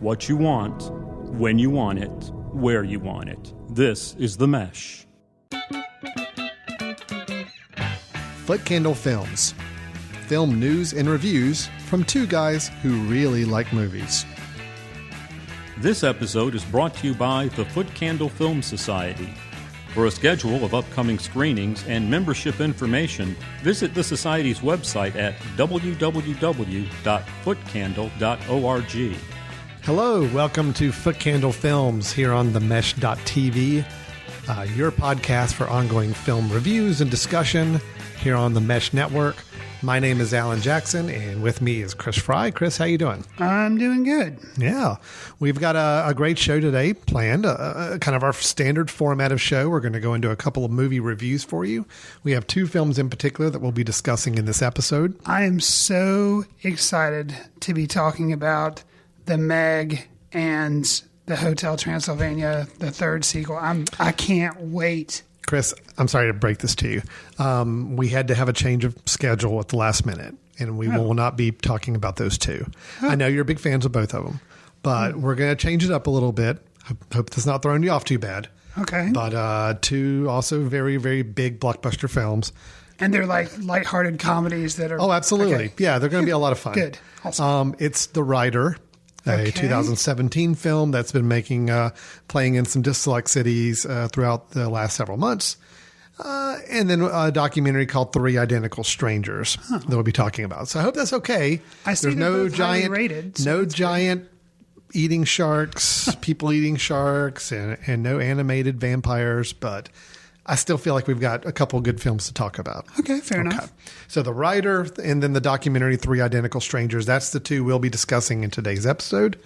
what you want, when you want it, where you want it. This is The Mesh. Footcandle Films. Film news and reviews from two guys who really like movies. This episode is brought to you by the Footcandle Film Society. For a schedule of upcoming screenings and membership information, visit the Society's website at www.footcandle.org. Hello, welcome to Footcandle Films here on themesh.tv, your podcast for ongoing film reviews and discussion here on the Mesh Network. My name is Alan Jackson, and with me is Chris Fry. Chris, how you doing? I'm doing good. Yeah. We've got a great show today planned, kind of our standard format of show. We're going to go into a couple of movie reviews for you. We have two films in particular that we'll be discussing in this episode. I am so excited to be talking about The Meg and the Hotel Transylvania, the third sequel. I can't wait. Chris, I'm sorry to break this to you. We had to have a change of schedule at the last minute, and we will not be talking about those two. I know you're big fans of both of them, but we're going to change it up a little bit. Hope that's not throwing you off too bad. Okay. But two also very, very big blockbuster films. And they're like lighthearted comedies that are... Oh, absolutely. Okay. Yeah, they're going to be a lot of fun. Good. Awesome. It's The Rider, a 2017 film that's been playing in some select cities throughout the last several months. And then a documentary called Three Identical Strangers that we'll be talking about. So I hope that's okay. I see There's no giant, rated, so no giant eating sharks, people eating sharks, and no animated vampires, but I still feel like we've got a couple of good films to talk about. Okay, fair enough. So The Rider and then the documentary Three Identical Strangers, that's the two we'll be discussing in today's episode.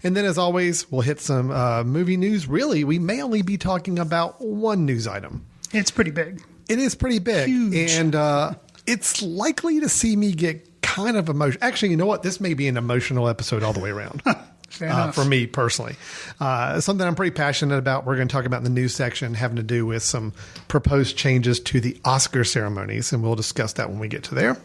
And then as always, we'll hit some movie news. Really, we may only be talking about one news item. It's pretty big. It is pretty big. Huge. And it's likely to see me get kind of emotional. Actually, you know what? This may be an emotional episode all the way around. For me personally. Something I'm pretty passionate about, we're going to talk about in the news section, having to do with some proposed changes to the Oscar ceremonies, and we'll discuss that when we get to there.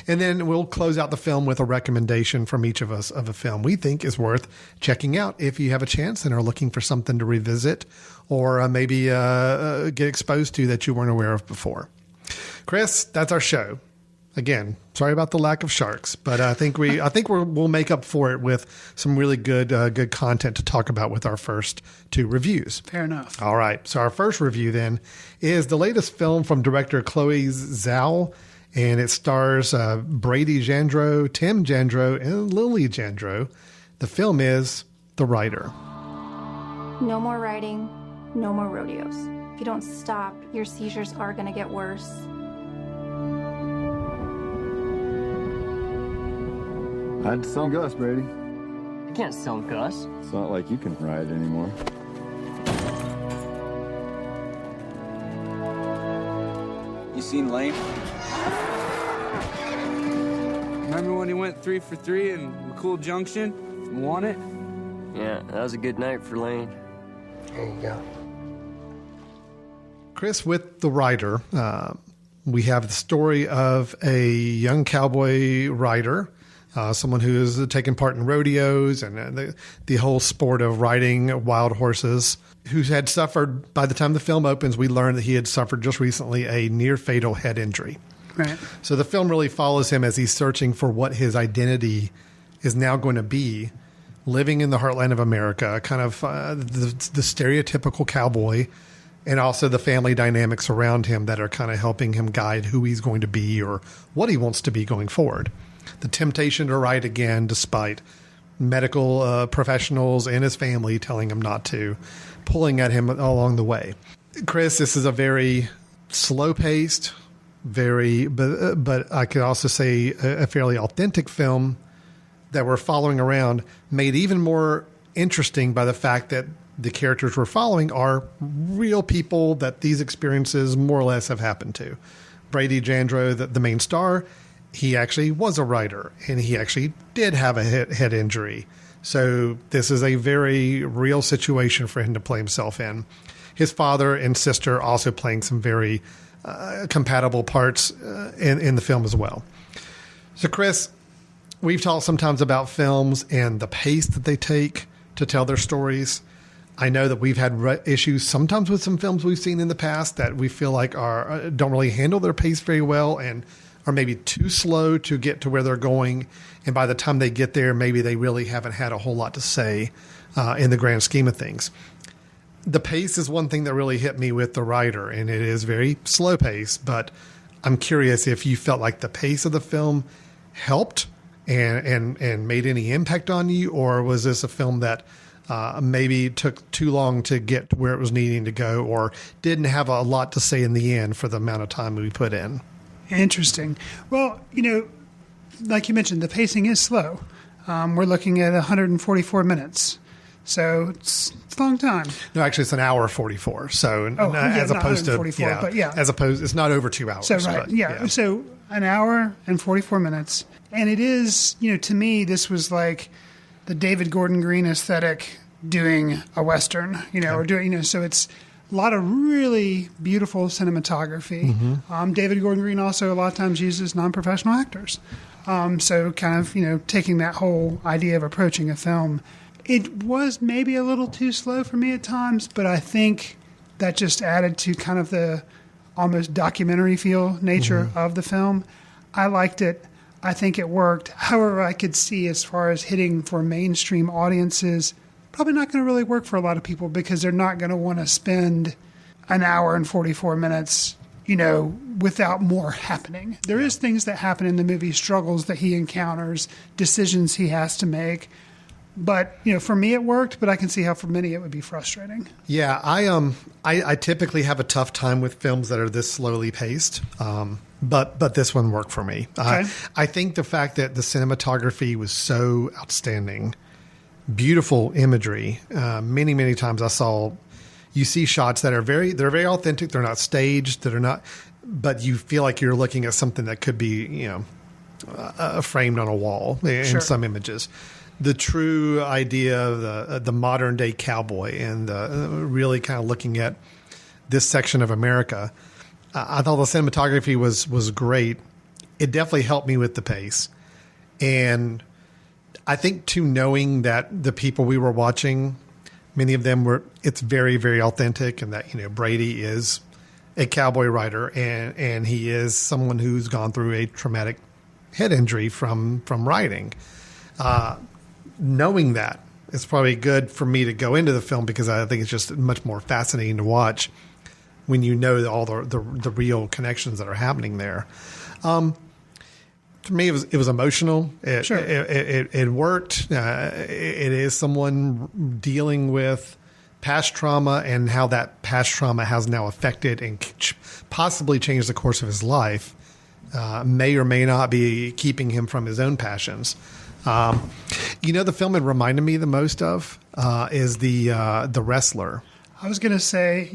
And then we'll close out the film with a recommendation from each of us of a film we think is worth checking out if you have a chance and are looking for something to revisit or maybe get exposed to that you weren't aware of before. Chris, that's our show. Again, sorry about the lack of sharks, but I think we'll make up for it with some really good content to talk about with our first two reviews. Fair enough. All right. So our first review then is the latest film from director Chloe Zhao, and it stars Brady Jandreau, Tim Jandreau, and Lily Jandreau. The film is The Rider. No more riding, no more rodeos. If you don't stop, your seizures are going to get worse. I'd sell Gus, Brady. You can't sell Gus. It's not like you can ride anymore. You seen Lane? Remember when he went 3 for 3 in McCool Junction and won it? Yeah, that was a good night for Lane. There you go. Chris, with The Rider, we have the story of a young cowboy rider, someone who has taken part in rodeos and the whole sport of riding wild horses, who had suffered, by the time the film opens, we learn that he had suffered just recently a near fatal head injury. Right. So the film really follows him as he's searching for what his identity is now going to be, living in the heartland of America, kind of the stereotypical cowboy, and also the family dynamics around him that are kind of helping him guide who he's going to be or what he wants to be going forward. The temptation to ride again, despite medical professionals and his family telling him not to, pulling at him along the way. Chris, this is a very slow-paced, but I could also say a fairly authentic film that we're following around, made even more interesting by the fact that the characters we're following are real people that these experiences more or less have happened to. Brady Jandreau, the main star, he actually was a writer, and he actually did have a head injury. So this is a very real situation for him to play himself in. His father and sister also playing some very compatible parts in the film as well. So, Chris, we've talked sometimes about films and the pace that they take. to tell their stories. I know that we've had issues sometimes with some films we've seen in the past that we feel like don't really handle their pace very well and are maybe too slow to get to where they're going. And by the time they get there, maybe they really haven't had a whole lot to say in the grand scheme of things. The pace is one thing that really hit me with the writer, and it is very slow pace, but I'm curious if you felt like the pace of the film helped and made any impact on you, or was this a film that maybe took too long to get to where it was needing to go, or didn't have a lot to say in the end for the amount of time we put in? Interesting. Well, like you mentioned, the pacing is slow. We're looking at 144 minutes. So it's a long time. No, actually, it's an hour 44. So as opposed to it's not over 2 hours. So right, yeah. So an hour and 44 minutes, and it is, to me, this was like the David Gordon Green aesthetic doing a Western, or doing, so it's a lot of really beautiful cinematography. Mm-hmm. David Gordon Green also a lot of times uses non-professional actors. So kind of, taking that whole idea of approaching a film. It was maybe a little too slow for me at times, but I think that just added to kind of the almost documentary feel nature of the film. I liked it. I think it worked. However, I could see as far as hitting for mainstream audiences, probably not going to really work for a lot of people because they're not going to want to spend an hour and 44 minutes, without more happening. There is things that happen in the movie, struggles that he encounters, decisions he has to make. But, for me it worked, but I can see how for many it would be frustrating. Yeah, I typically have a tough time with films that are this slowly paced. But this one worked for me. Okay. I think the fact that the cinematography was so outstanding, beautiful imagery. Many, many times you see shots that are they're very authentic. They're not staged. But you feel like you're looking at something that could be, framed on a wall in some images. The true idea of the modern day cowboy and really kind of looking at this section of America. I thought the cinematography was great. It definitely helped me with the pace. And I think too, knowing that the people we were watching, many of them it's very, very authentic, and that, Brady is a cowboy rider and he is someone who's gone through a traumatic head injury from riding. Knowing that, it's probably good for me to go into the film because I think it's just much more fascinating to watch when you know all the real connections that are happening there. To me, it was emotional. It worked. It is someone dealing with past trauma and how that past trauma has now affected and possibly changed the course of his life. May or may not be keeping him from his own passions. The film it reminded me the most of is the Wrestler. I was going to say,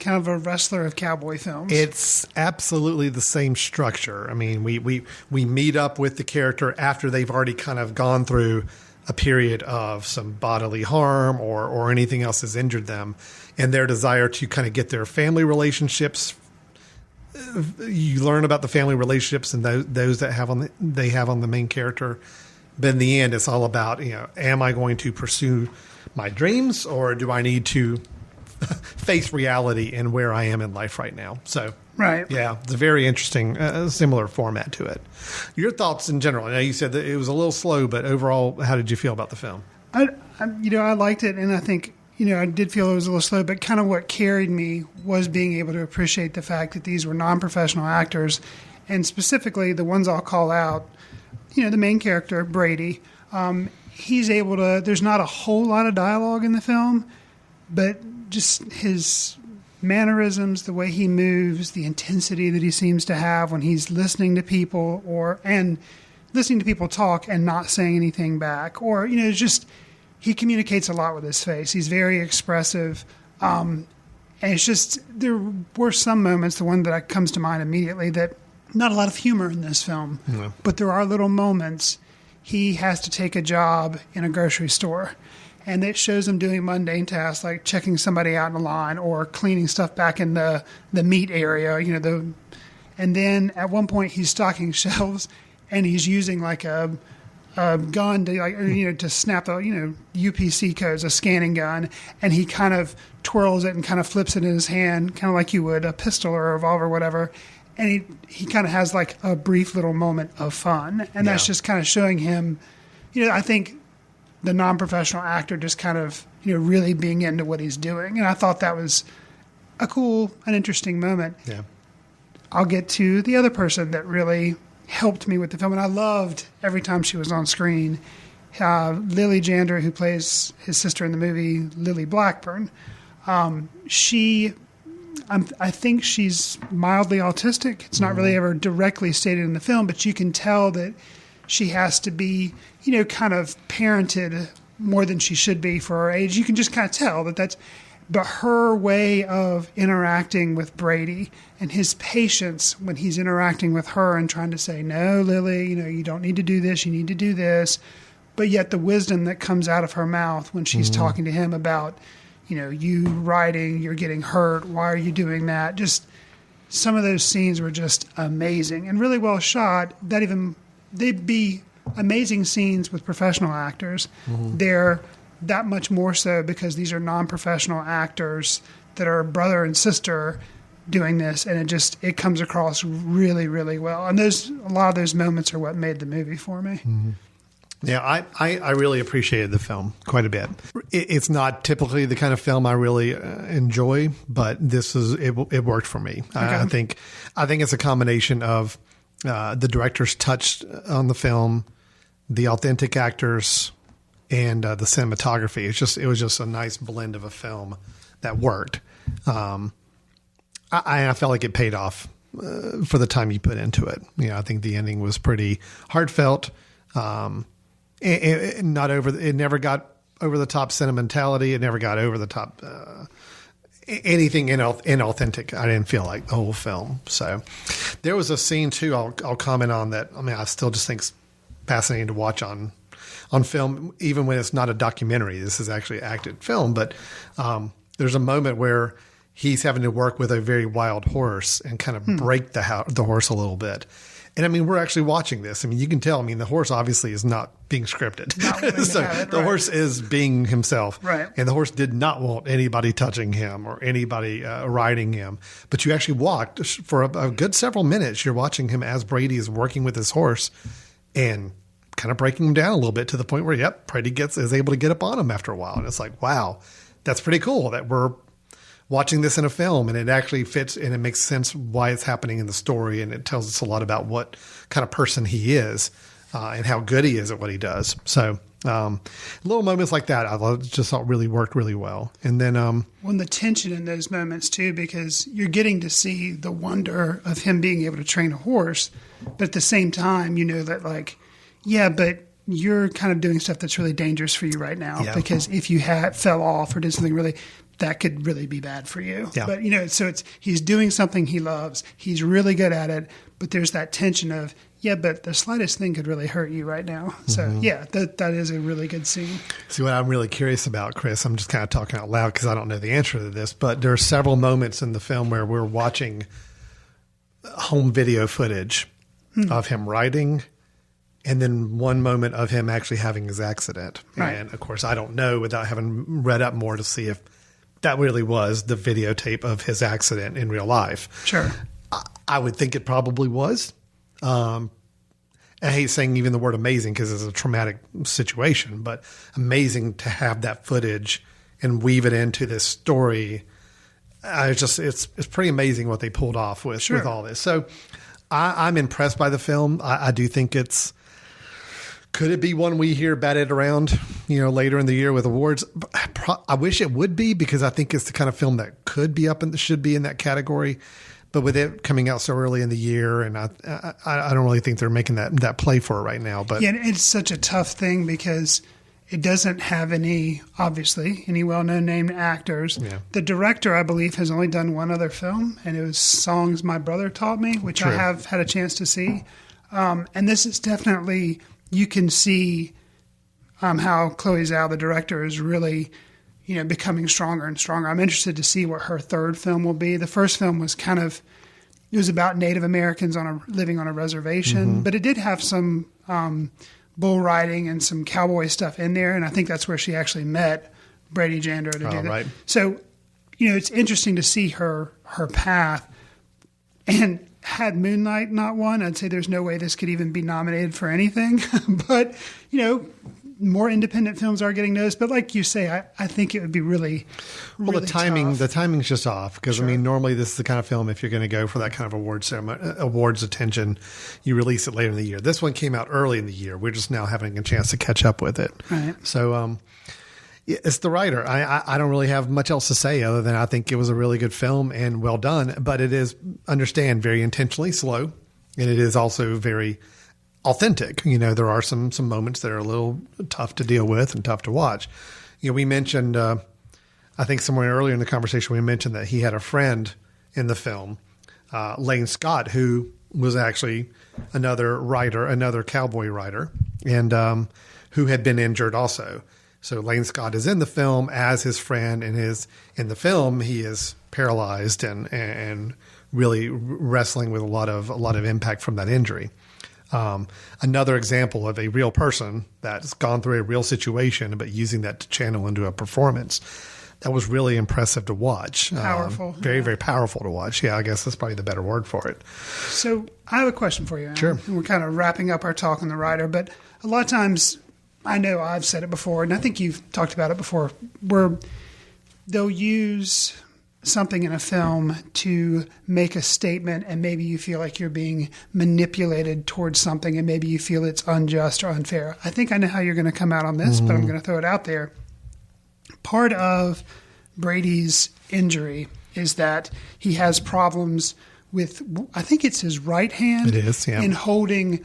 kind of a Wrestler of cowboy films. It's absolutely the same structure. I mean, we meet up with the character after they've already kind of gone through a period of some bodily harm or anything else has injured them, and their desire to kind of get their family relationships. You learn about the family relationships and those that they have on the main character. But in the end, it's all about, am I going to pursue my dreams or do I need to face reality and where I am in life right now? So, right. Yeah, it's a very interesting, similar format to it. Your thoughts in general? I know you said that it was a little slow, but overall, how did you feel about the film? I liked it, and I think, I did feel it was a little slow, but kind of what carried me was being able to appreciate the fact that these were non-professional actors, and specifically the ones I'll call out, the main character, Brady, he's able to, there's not a whole lot of dialogue in the film, but just his mannerisms, the way he moves, the intensity that he seems to have when he's listening to people and listening to people talk and not saying anything back. Or, he communicates a lot with his face. He's very expressive. And it's just, there were some moments, the one that comes to mind immediately, that not a lot of humor in this film, but there are little moments. He has to take a job in a grocery store, and it shows him doing mundane tasks like checking somebody out in the line or cleaning stuff back in the meat area, and then at one point he's stocking shelves and he's using like a a gun to to snap the UPC codes, a scanning gun, and he kind of twirls it and kind of flips it in his hand, kind of like you would a pistol or a revolver or whatever. And he kind of has like a brief little moment of fun, and that's just kind of showing him, I think the non-professional actor just kind of really being into what he's doing, and I thought that was a cool and interesting moment. Yeah. I'll get to the other person that really helped me with the film, and I loved every time she was on screen. Lily Jander, who plays his sister in the movie, Lily Blackburn. I think she's mildly autistic. It's not really ever directly stated in the film, but you can tell that she has to be, kind of parented more than she should be for her age. You can just kind of tell that's. But her way of interacting with Brady and his patience when he's interacting with her and trying to say, no, Lily, you don't need to do this, you need to do this. But yet the wisdom that comes out of her mouth when she's talking to him about, you riding, you're getting hurt, why are you doing that? Just some of those scenes were just amazing and really well shot. They'd be amazing scenes with professional actors. They're that much more so because these are non-professional actors that are brother and sister doing this, and it comes across really, really well. And a lot of those moments are what made the movie for me. Yeah, I really appreciated the film quite a bit. It's not typically the kind of film I really enjoy, but it worked for me. Okay. I think it's a combination of the director's touch on the film, the authentic actors, and the cinematography. It was just a nice blend of a film that worked. I felt like it paid off for the time you put into it. I think the ending was pretty heartfelt. It never got over the top sentimentality. It never got over the top anything inauthentic. I didn't feel like the whole film. So there was a scene too. I'll comment on that. I still just think it's fascinating to watch on film, even when it's not a documentary. This is actually acted film, but there's a moment where he's having to work with a very wild horse and kind of break the horse a little bit. And we're actually watching this. You can tell. The horse obviously is not being scripted. The horse is being himself. Right. And the horse did not want anybody touching him or anybody riding him. But you actually walked for a good several minutes. You're watching him as Brady is working with his horse and kind of breaking him down a little bit to the point where, Brady is able to get up on him after a while. And it's like, wow, that's pretty cool that we're watching this in a film, and it actually fits and it makes sense why it's happening in the story. And it tells us a lot about what kind of person he is and how good he is at what he does. So little moments like that, I just thought really worked really well. And then when the tension in those moments too, because you're getting to see the wonder of him being able to train a horse, but at the same time, that but you're kind of doing stuff that's really dangerous for you right now, because if you fell off or did something really, that could really be bad for you. Yeah. But, so he's doing something he loves. He's really good at it, but there's that tension of, but the slightest thing could really hurt you right now. So, that is a really good scene. See, what I'm really curious about, Chris, I'm just kind of talking out loud because I don't know the answer to this, but there are several moments in the film where we're watching home video footage of him riding, and then one moment of him actually having his accident. Right. And, of course, I don't know without having read up more to see if that really was the videotape of his accident in real life. Sure. I would think it probably was. I hate saying even the word amazing because it's a traumatic situation, but amazing to have that footage and weave it into this story. It's pretty amazing what they pulled off with all this. So I'm impressed by the film. I do think could it be one we hear batted around, later in the year with awards? I wish it would be, because I think it's the kind of film that could be should be in that category. But with it coming out so early in the year, and I don't really think they're making that play for it right now. But it's such a tough thing because it doesn't have any well-known named actors. Yeah. The director, I believe, has only done one other film, and it was Songs My Brother Taught Me, which I have had a chance to see. And this is definitely, you can see how Chloe Zhao, the director, is really becoming stronger and stronger. I'm interested to see what her third film will be. The first film was it was about Native Americans living on a reservation, but it did have some bull riding and some cowboy stuff in there. And I think that's where she actually met Brady Jandro to do that. Right. So, it's interesting to see her path. And had Moonlight not won, I'd say there's no way this could even be nominated for anything. But, more independent films are getting noticed. But like you say, I think it would be really, well, really the tough. timing's just off because Sure. normally this is the kind of film, if you're going to go for that kind of awards attention, you release it later in the year. This one came out early in the year. We're just now having a chance to catch up with it. Right. So, it's the writer. I don't really have much else to say other than I think it was a really good film and well done, but it is, understand, very intentionally slow, and it is also very authentic. There are some moments that are a little tough to deal with and tough to watch. We mentioned, I think somewhere earlier in the conversation, we mentioned that he had a friend in the film, Lane Scott, who was actually another writer, another cowboy writer, and who had been injured also. So Lane Scott is in the film as his friend, and in the film he is paralyzed and really wrestling with a lot of impact from that injury. Another example of a real person that's gone through a real situation, but using that to channel into a performance. That was really impressive to watch. Powerful. Very, very powerful to watch. Yeah, I guess that's probably the better word for it. So I have a question for you, Alan. Sure. And we're kind of wrapping up our talk on the writer, but a lot of times, I know I've said it before, and I think you've talked about it before, where they'll use something in a film to make a statement, and maybe you feel like you're being manipulated towards something, and maybe you feel it's unjust or unfair. I think I know how you're going to come out on this, but I'm going to throw it out there. Part of Brady's injury is that he has problems with, I think it's his right hand. It is, yeah. In holding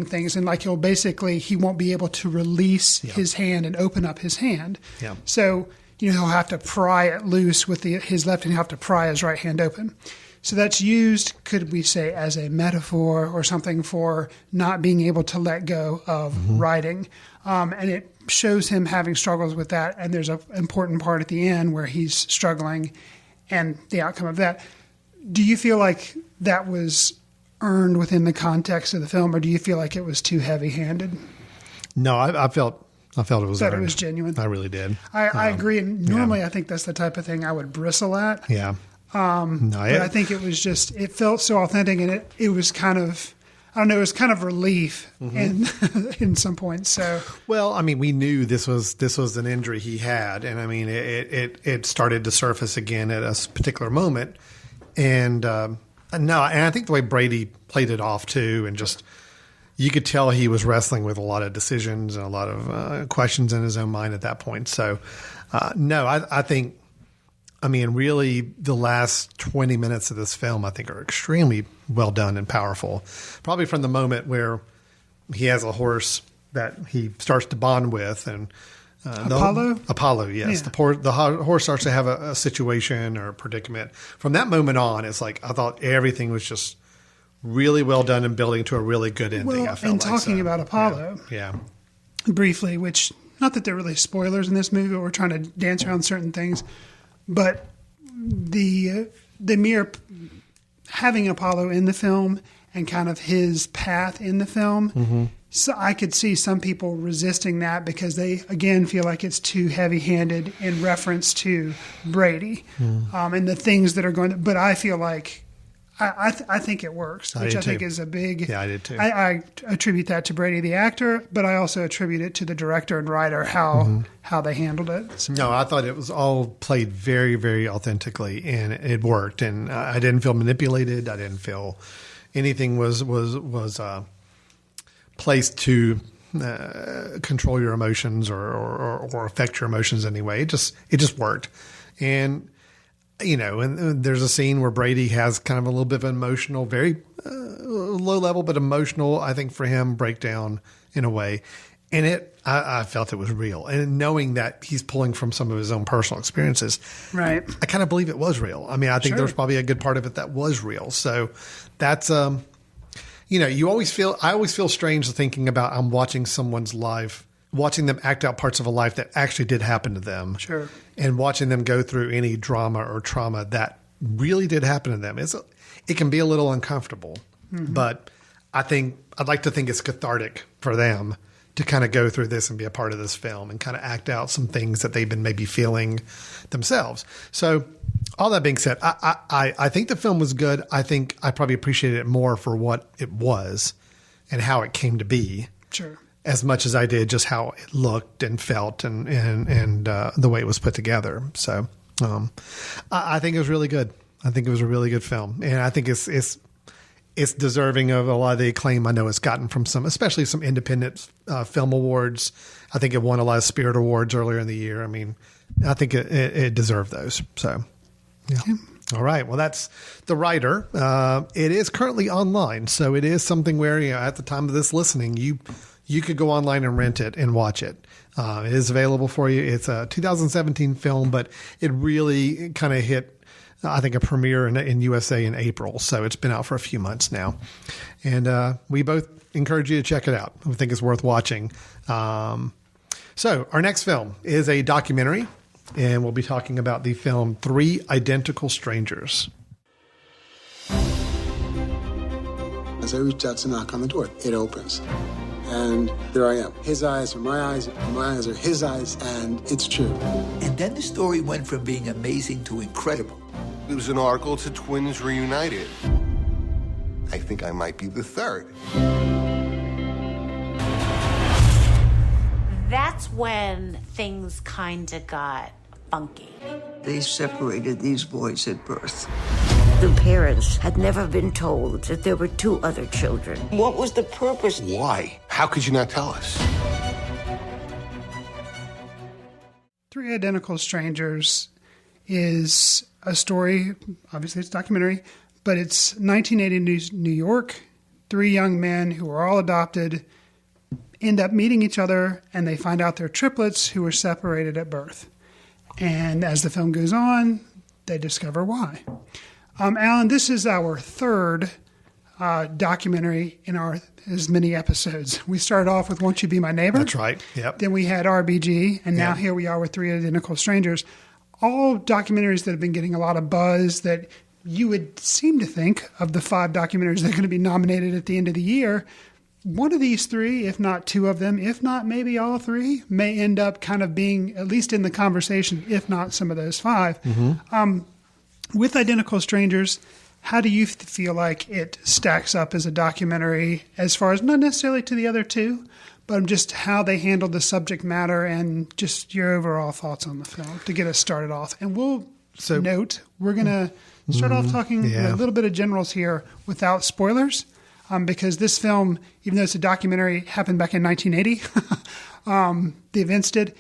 things, and like he won't be able to release his hand and open up his hand. Yeah. So he'll have to pry it loose with his left hand. He'll have to pry his right hand open. So that's used, could we say, as a metaphor or something for not being able to let go of writing, and it shows him having struggles with that. And there's an important part at the end where he's struggling, and the outcome of that. Do you feel like that was earned within the context of the film, or do you feel like it was too heavy-handed? No, I felt it was That earned. it was genuine. I really did. I agree, and normally I think that's the type of thing I would bristle at. Yeah. But I think it was just, it felt so authentic, and it was kind of, I don't know, it was kind of relief in some points. So, well, I mean, we knew this was an injury he had, and I mean, it started to surface again at a particular moment, and I think the way Brady played it off too, and just you could tell he was wrestling with a lot of decisions and a lot of questions in his own mind at that point. So, I think. I mean, really, the last 20 minutes of this film, I think, are extremely well done and powerful. Probably from the moment where he has a horse that he starts to bond with, and Apollo, yes, Yeah. The horse starts to have a situation or a predicament. From that moment on, it's like I thought everything was just really well done and building to a really good ending. well, I felt and like, talking about Apollo, yeah. briefly, which not that they're really spoilers in this movie, but we're trying to dance around certain things. But the mere having Apollo in the film and kind of his path in the film, so I could see some people resisting that because they, again, feel like it's too heavy-handed in reference to Brady and the things that are going to... But I feel like... I think it works, which I think is a big... Yeah, I did too. I attribute that to Brady, the actor, but I also attribute it to the director and writer, how they handled it. So. No, I thought it was all played very, very authentically, and it worked. And I didn't feel manipulated. I didn't feel anything was placed to control your emotions or affect your emotions anyway. It just worked. And and there's a scene where Brady has kind of a little bit of an emotional, very low level, but emotional, I think for him, breakdown in a way. And I felt it was real. And knowing that he's pulling from some of his own personal experiences, Right. I kind of believe it was real. I mean, I think Sure. there was probably a good part of it that was real. So that's, I always feel strange thinking about I'm watching someone's life, watching them act out parts of a life that actually did happen to them. Sure. And watching them go through any drama or trauma that really did happen to them. It can be a little uncomfortable, but I'd like to think it's cathartic for them to kind of go through this and be a part of this film and kind of act out some things that they've been maybe feeling themselves. So all that being said, I think the film was good. I think I probably appreciated it more for what it was and how it came to be. Sure. As much as I did just how it looked and felt and the way it was put together. So I think it was really good. I think it was a really good film. And I think it's deserving of a lot of the acclaim I know it's gotten from especially some independent film awards. I think it won a lot of Spirit Awards earlier in the year. I mean, I think it deserved those. So, yeah. Okay. All right. Well, that's The Writer. It is currently online. So it is something where, at the time of this listening, you could go online and rent it and watch it. It is available for you. It's a 2017 film, but it really kind of hit, I think, a premiere in USA in April. So it's been out for a few months now. And we both encourage you to check it out. I think it's worth watching. So our next film is a documentary, and we'll be talking about the film Three Identical Strangers. As I reach out to knock on the door, it opens. And there I am. His eyes are my eyes are his eyes, and it's true. And then the story went from being amazing to incredible. There was an article to Twins Reunited. I think I might be the third. That's when things kind of got funky. They separated these boys at birth. The parents had never been told that there were two other children. What was the purpose? Why? How could you not tell us? Three Identical Strangers is a story, obviously it's a documentary, but it's 1980 New York. Three young men who are all adopted end up meeting each other, and they find out they're triplets who were separated at birth. And as the film goes on, they discover why. Alan, this is our third documentary in our as many episodes. We started off with Won't You Be My Neighbor? That's right. Yep. Then we had RBG, and now here we are with Three Identical Strangers. All documentaries that have been getting a lot of buzz that you would seem to think of the 5 documentaries that are going to be nominated at the end of the year. One of these 3, if not 2 of them, if not maybe all 3, may end up kind of being at least in the conversation, if not some of those 5. Mm-hmm. With Identical Strangers, how do you feel like it stacks up as a documentary as far as not necessarily to the other 2, but just how they handled the subject matter and just your overall thoughts on the film to get us started off? And we'll note, we're going to start off talking a little bit of generals here without spoilers, because this film, even though it's a documentary, happened back in 1980. The events did.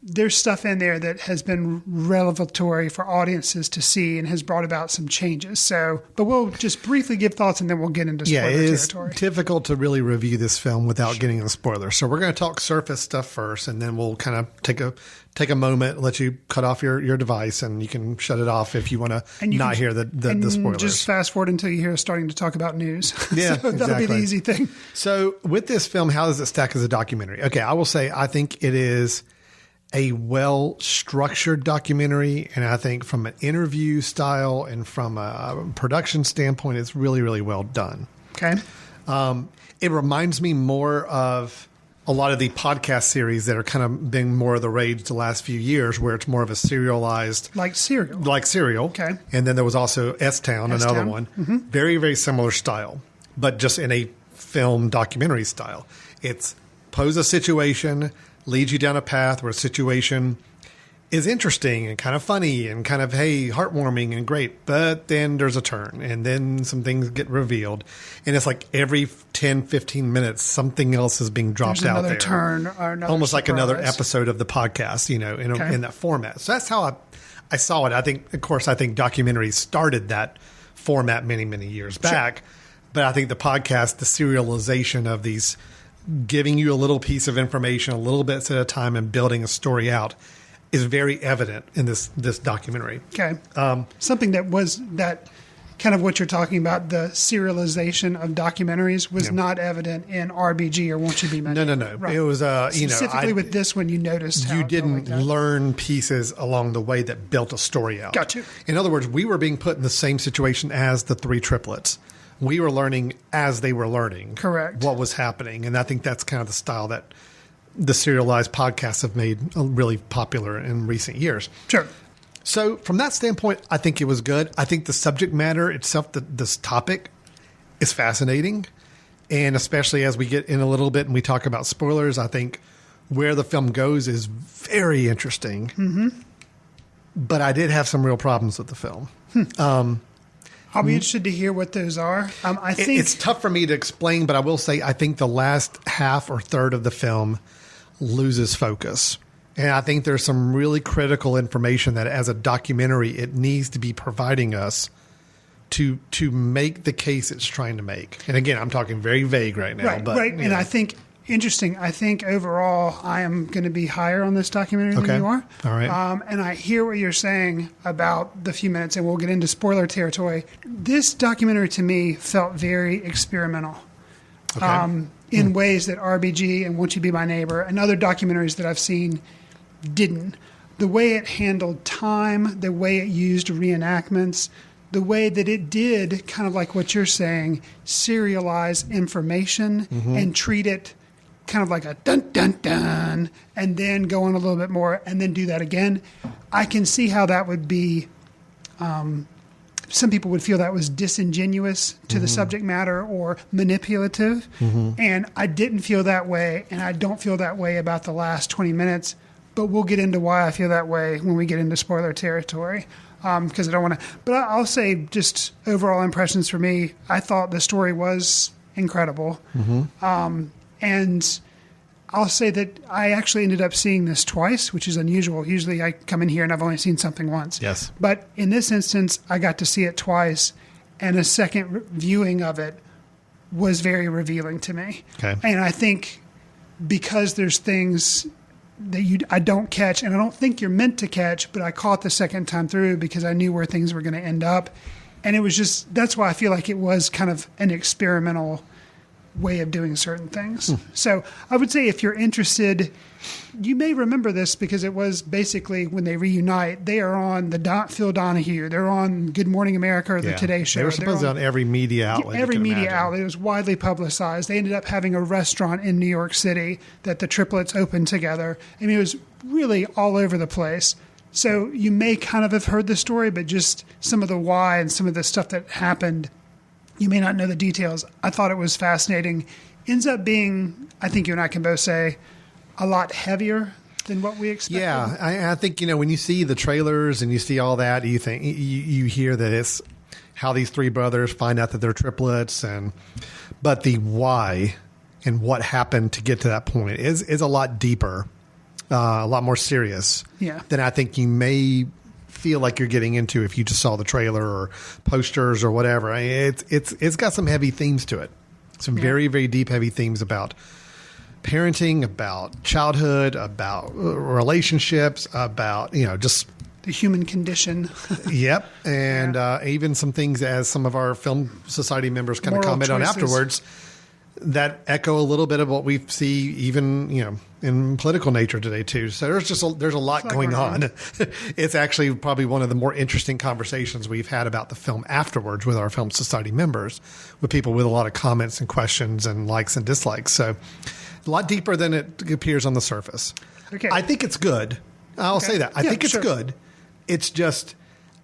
There's stuff in there that has been revelatory for audiences to see and has brought about some changes. So, but we'll just briefly give thoughts and then we'll get into spoiler territory. It is difficult to really review this film without getting into spoilers. So we're going to talk surface stuff first, and then we'll kind of take a moment, let you cut off your device, and you can shut it off if you want to not hear the spoilers. Just fast forward until you hear us starting to talk about news. Yeah, so that'll be the easy thing. So with this film, how does it stack as a documentary? Okay, I will say I think it is a well-structured documentary, and I think from an interview style and from a production standpoint, it's really, really well done. Okay. It reminds me more of a lot of the podcast series that are kind of been more of the rage the last few years, where it's more of a serialized... Like Serial. Okay. And then there was also S-Town, another one. Mm-hmm. Very, very similar style, but just in a film documentary style. It's pose a situation, leads you down a path where a situation is interesting and kind of funny and kind of, hey, heartwarming and great. But then there's a turn, and then some things get revealed. And it's like every 10, 15 minutes, something else is being dropped out there. Another turn or another almost surprise. Like another episode of the podcast, in that format. So that's how I saw it. I think documentaries started that format many, many years back. Sure. But I think the podcast, the serialization of these, giving you a little piece of information, a little bits at a time, and building a story out is very evident in this documentary. Okay. Something that was that kind of what you're talking about, the serialization of documentaries was not evident in RBG or Won't You Be My Neighbor? No. Right. It was, specifically with this one, you noticed how you didn't learn pieces along the way that built a story out. Got you. In other words, we were being put in the same situation as the 3 triplets, we were learning as they were learning. Correct. What was happening. And I think that's kind of the style that the serialized podcasts have made really popular in recent years. Sure. So from that standpoint, I think it was good. I think the subject matter itself, this topic, is fascinating. And especially as we get in a little bit and we talk about spoilers, I think where the film goes is very interesting. Mm-hmm. But I did have some real problems with the film. I'll be interested to hear what those are. I think it's tough for me to explain, but I will say I think the last half or third of the film loses focus. And I think there's some really critical information that as a documentary, it needs to be providing us to make the case it's trying to make. And again, I'm talking very vague right now. Right, but, right. And I think, interesting, I think overall I am going to be higher on this documentary than you are. All right. And I hear what you're saying about the few minutes, and we'll get into spoiler territory. This documentary to me felt very experimental. Okay. In ways that RBG and Won't You Be My Neighbor and other documentaries that I've seen didn't. The way it handled time, the way it used reenactments, the way that it did, kind of like what you're saying, serialize information and treat it kind of like a dun, dun, dun, and then go on a little bit more and then do that again. I can see how that would be, some people would feel that was disingenuous to the subject matter or manipulative. And I didn't feel that way, and I don't feel that way about the last 20 minutes. But we'll get into why I feel that way when we get into spoiler territory, because I don't want to. But I'll say just overall impressions for me. I thought the story was incredible, and I'll say that I actually ended up seeing this twice, which is unusual. Usually, I come in here and I've only seen something once. Yes. But in this instance, I got to see it twice, and a second viewing of it was very revealing to me. Okay. And I think because there's things that I don't catch, and I don't think you're meant to catch, but I caught the second time through because I knew where things were going to end up. And it was just, that's why I feel like it was kind of an experimental way of doing certain things. So I would say if you're interested, you may remember this because it was basically when they reunite, they are on the Phil Donahue, they're on Good Morning America or the Today Show. They were supposed to on every media outlet. Every media outlet. It was widely publicized. They ended up having a restaurant in New York City that the triplets opened together. I mean, it was really all over the place. So you may kind of have heard the story, but just some of the why and some of the stuff that happened, you may not know the details. I thought it was fascinating. Ends up being, I think you and I can both say, a lot heavier than what we expected. Yeah, I think, when you see the trailers and you see all that, you think you hear that it's how these three brothers find out that they're triplets, but the why and what happened to get to that point is a lot deeper, a lot more serious than I think you may feel like you're getting into if you just saw the trailer or posters or whatever. I mean, it's got some heavy themes to it, some very, very deep, heavy themes about parenting, about childhood, about relationships, about, just the human condition. Yep. And even some things as some of our Film Society members kind of comment on afterwards that echo a little bit of what we see even, in political nature today too. So there's a lot going on. It's actually probably one of the more interesting conversations we've had about the film afterwards with our Film Society members, with people with a lot of comments and questions and likes and dislikes. So a lot deeper than it appears on the surface. Okay. I think it's good. I'll say that. I think it's good. It's just,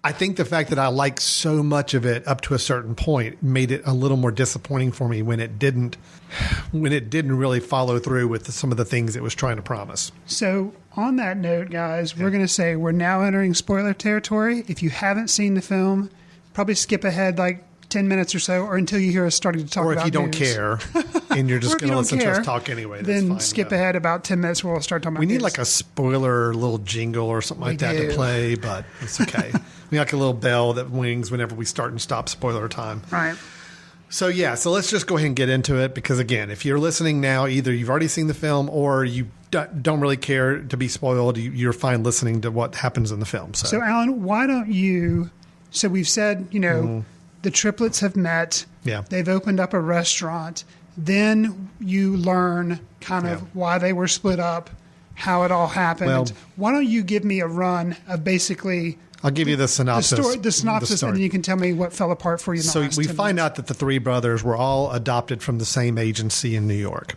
I think the fact that I like so much of it up to a certain point made it a little more disappointing for me when it didn't really follow through with some of the things it was trying to promise. So on that note, guys, we're going to say we're now entering spoiler territory. If you haven't seen the film, probably skip ahead like 10 minutes or so, or until you hear us starting to talk about Or if you don't news. care and you're just going to listen to us talk anyway, that's then fine. skip ahead about 10 minutes where we'll start talking about We need news. like a spoiler little jingle or something like that to play, but it's okay. We need like a little bell that wings whenever we start and stop spoiler time. Right. So let's just go ahead and get into it, because again, if you're listening now, either you've already seen the film or you don't really care to be spoiled. You're fine listening to what happens in the film. So Alan, why don't you, so we've said, the triplets have met. Yeah. They've opened up a restaurant. Then you learn kind of why they were split up, how it all happened. Well, why don't you give me a run of basically I'll give you the synopsis. The synopsis, and then you can tell me what fell apart for you. So we find out that the three brothers were all adopted from the same agency in New York.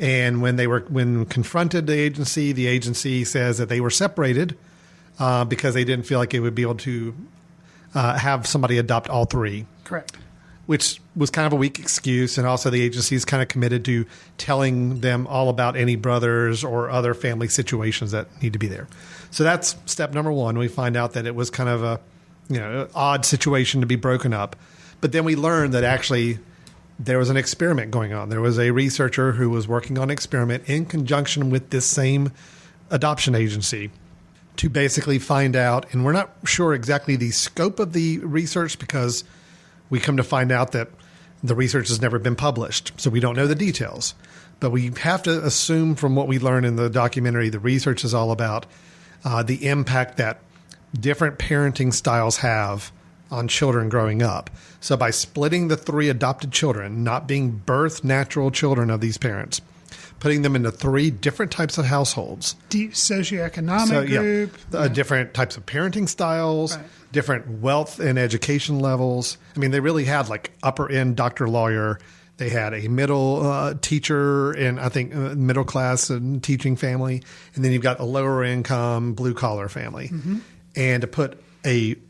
And when confronted the agency says that they were separated because they didn't feel like it would be able to have somebody adopt all three. Correct. Which was kind of a weak excuse. And also the agency is kind of committed to telling them all about any brothers or other family situations that need to be there. So that's step number one. We find out that it was kind of a odd situation to be broken up. But then we learned that actually there was an experiment going on. There was a researcher who was working on an experiment in conjunction with this same adoption agency to basically find out, and we're not sure exactly the scope of the research because we come to find out that the research has never been published, so we don't know the details. But we have to assume from what we learn in the documentary, the research is all about the impact that different parenting styles have on children growing up. So by splitting the three adopted children, not being birth natural children of these parents, putting them into three different types of households. Deep socioeconomic group. Different types of parenting styles, right. Different wealth and education levels. I mean, they really had like upper end doctor, lawyer. They had a middle teacher and I think middle class and teaching family. And then you've got a lower income blue collar family. Mm-hmm. And to put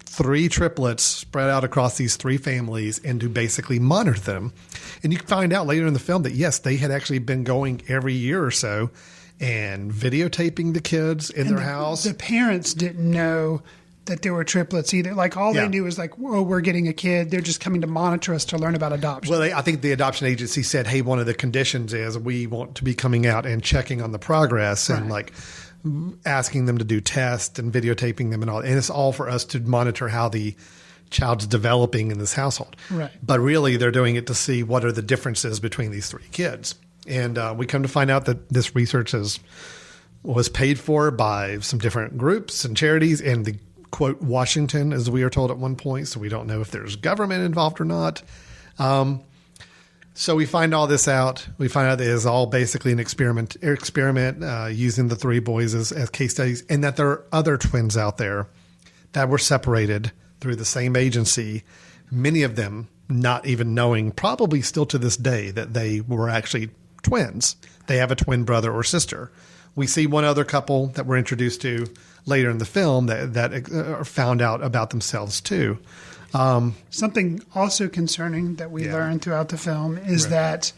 three triplets spread out across these three families and to basically monitor them. And you can find out later in the film that, yes, they had actually been going every year or so and videotaping the kids in their house. The parents didn't know that there were triplets either. Like all they knew was like, oh, we're getting a kid. They're just coming to monitor us to learn about adoption. Well, I think the adoption agency said, hey, one of the conditions is we want to be coming out and checking on the progress and like asking them to do tests and videotaping them and all. And it's all for us to monitor how the child's developing in this household. Right. But really they're doing it to see what are the differences between these three kids. And we come to find out that this research was paid for by some different groups and charities and the quote Washington, as we are told at one point. So we don't know if there's government involved or not. So we find all this out. We find out that it is all basically an experiment using the three boys as case studies, and that there are other twins out there that were separated through the same agency, many of them not even knowing, probably still to this day, that they were actually twins. They have a twin brother or sister. We see one other couple that we're introduced to later in the film that found out about themselves too. Something also concerning that we learn throughout the film is that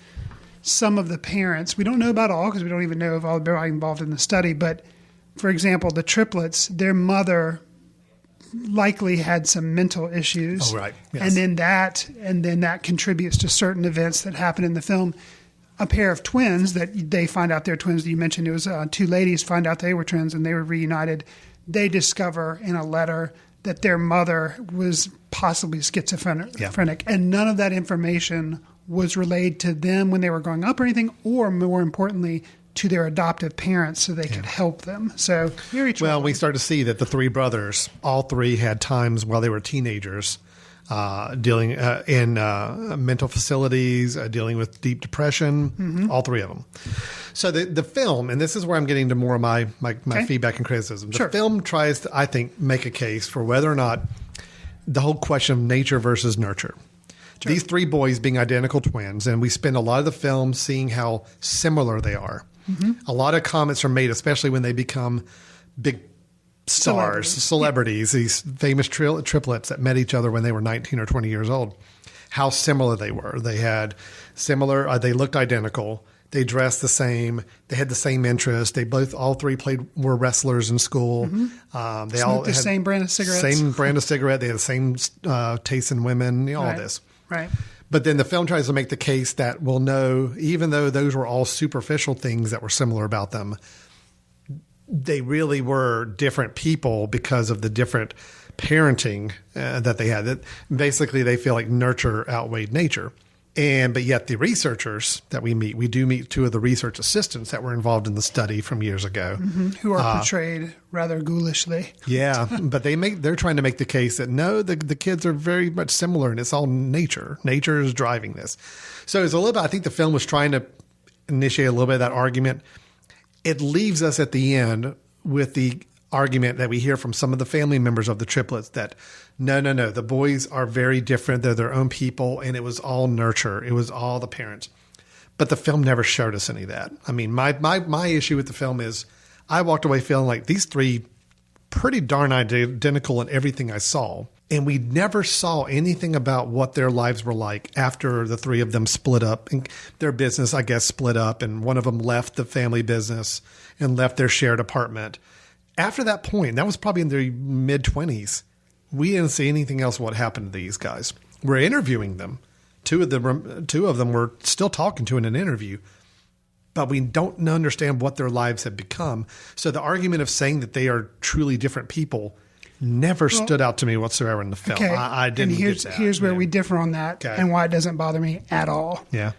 some of the parents, we don't know about all because we don't even know if all are involved in the study, but for example, the triplets, their mother likely had some mental issues. Oh, right. Yes. And then that contributes to certain events that happen in the film. A pair of twins that they find out they're twins. You mentioned it was two ladies find out they were twins and they were reunited. They discover in a letter that their mother was possibly schizophrenic, and none of that information was relayed to them when they were growing up or anything, or more importantly, to their adoptive parents so they could help them. So very troubling. Well, we start to see that the three brothers, all three had times while they were teenagers dealing in mental facilities, dealing with deep depression, all three of them. So the film, and this is where I'm getting to more of my feedback and criticism. The film tries to, I think, make a case for whether or not the whole question of nature versus nurture. Sure. These three boys being identical twins, and we spend a lot of the film seeing how similar they are. Mm-hmm. A lot of comments are made, especially when they become big stars, celebrities, these famous triplets that met each other when they were 19 or 20 years old, how similar they were. They had similar, they looked identical. They dressed the same. They had the same interests. All three were wrestlers in school. Mm-hmm. They all had the same brand of cigarettes. Same brand of cigarette. They had the same taste in women, all this. Right. But then the film tries to make the case that, well, no, even though those were all superficial things that were similar about them, they really were different people because of the different parenting that they had. That basically, they feel like nurture outweighed nature. But yet the researchers that we do meet two of the research assistants that were involved in the study from years ago. Mm-hmm. Who are portrayed rather ghoulishly. Yeah, but they're trying to make the case that no, the kids are very much similar and it's all nature. Nature is driving this. So it's a little bit, I think the film was trying to initiate a little bit of that argument. It leaves us at the end with the argument that we hear from some of the family members of the triplets that no, the boys are very different. They're their own people, and it was all nurture. It was all the parents. But the film never showed us any of that. I mean, my issue with the film is I walked away feeling like these three pretty darn identical in everything I saw. And we never saw anything about what their lives were like after the three of them split up. And their business, I guess, split up. And one of them left the family business and left their shared apartment. After that point, that was probably in their mid-20s, we didn't see anything else what happened to these guys. We're interviewing them. Two of them were still talking to in an interview. But we don't understand what their lives have become. So the argument of saying that they are truly different people never stood out to me whatsoever in the film. Okay. I didn't get that. Here's where we differ on that and why it doesn't bother me at all. Yeah.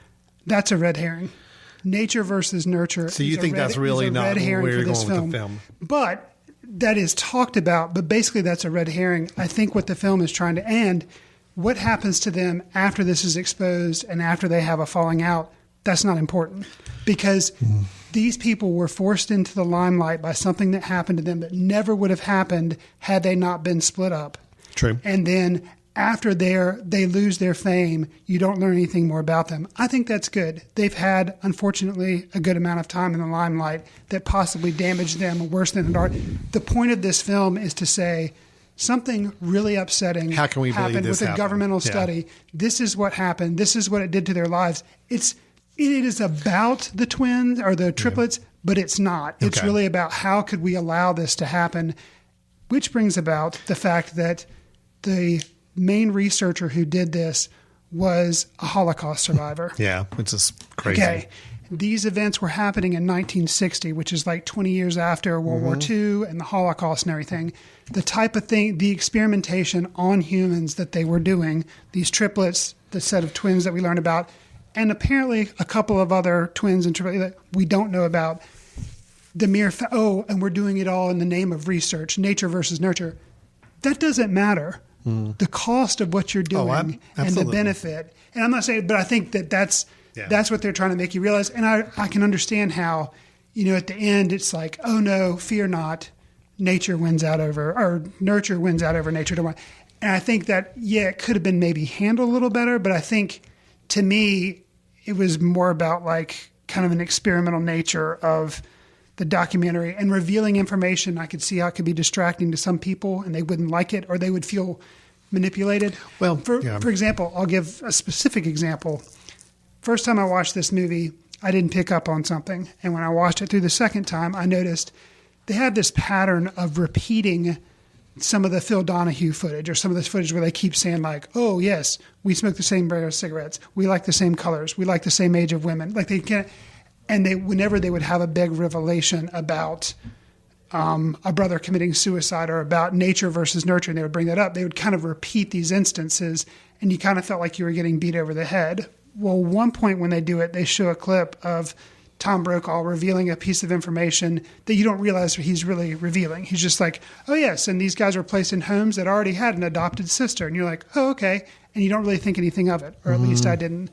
That's a red herring. Nature versus nurture. So you think that's really not where you're going with the film? But that is talked about, but basically that's a red herring. I think what the film is trying to end, what happens to them after this is exposed and after they have a falling out, that's not important. Because these people were forced into the limelight by something that happened to them that never would have happened had they not been split up. True. And then after they lose their fame, you don't learn anything more about them. I think that's good. They've had, unfortunately, a good amount of time in the limelight that possibly damaged them worse than it are. The point of this film is to say something really upsetting How can we believe happened this with a happened? governmental Yeah. study. This is what happened. This is what it did to their lives. It is about the twins or the triplets, but it's not. It's Okay. really about how could we allow this to happen, which brings about the fact that the main researcher who did this was a Holocaust survivor. Yeah, which is crazy. Okay. These events were happening in 1960, which is like 20 years after World War II and the Holocaust and everything. The type of thing, the experimentation on humans that they were doing, these triplets, the set of twins that we learned about, and apparently a couple of other twins and triplets that we don't know about. The mere and we're doing it all in the name of research, nature versus nurture. That doesn't matter. The cost of what you're doing and the benefit. And I'm not saying, but I think that's what they're trying to make you realize. And I can understand how, at the end it's like, oh no, fear not, nurture wins out over nature. And I think that, it could have been maybe handled a little better, but I think to me, it was more about like kind of an experimental nature of the documentary and revealing information. I could see how it could be distracting to some people and they wouldn't like it or they would feel manipulated. Well, for example, I'll give a specific example. First time I watched this movie, I didn't pick up on something. And when I watched it through the second time, I noticed they had this pattern of repeating some of the Phil Donahue footage or some of this footage where they keep saying like, oh yes, we smoke the same brand of cigarettes. We like the same colors. We like the same age of women. Like they can't. And whenever they would have a big revelation about a brother committing suicide or about nature versus nurture, and they would bring that up, they would kind of repeat these instances, and you kind of felt like you were getting beat over the head. Well, one point when they do it, they show a clip of Tom Brokaw revealing a piece of information that you don't realize he's really revealing. He's just like, oh, yes, and these guys were placed in homes that already had an adopted sister. And you're like, oh, okay. And you don't really think anything of it, or at least I didn't.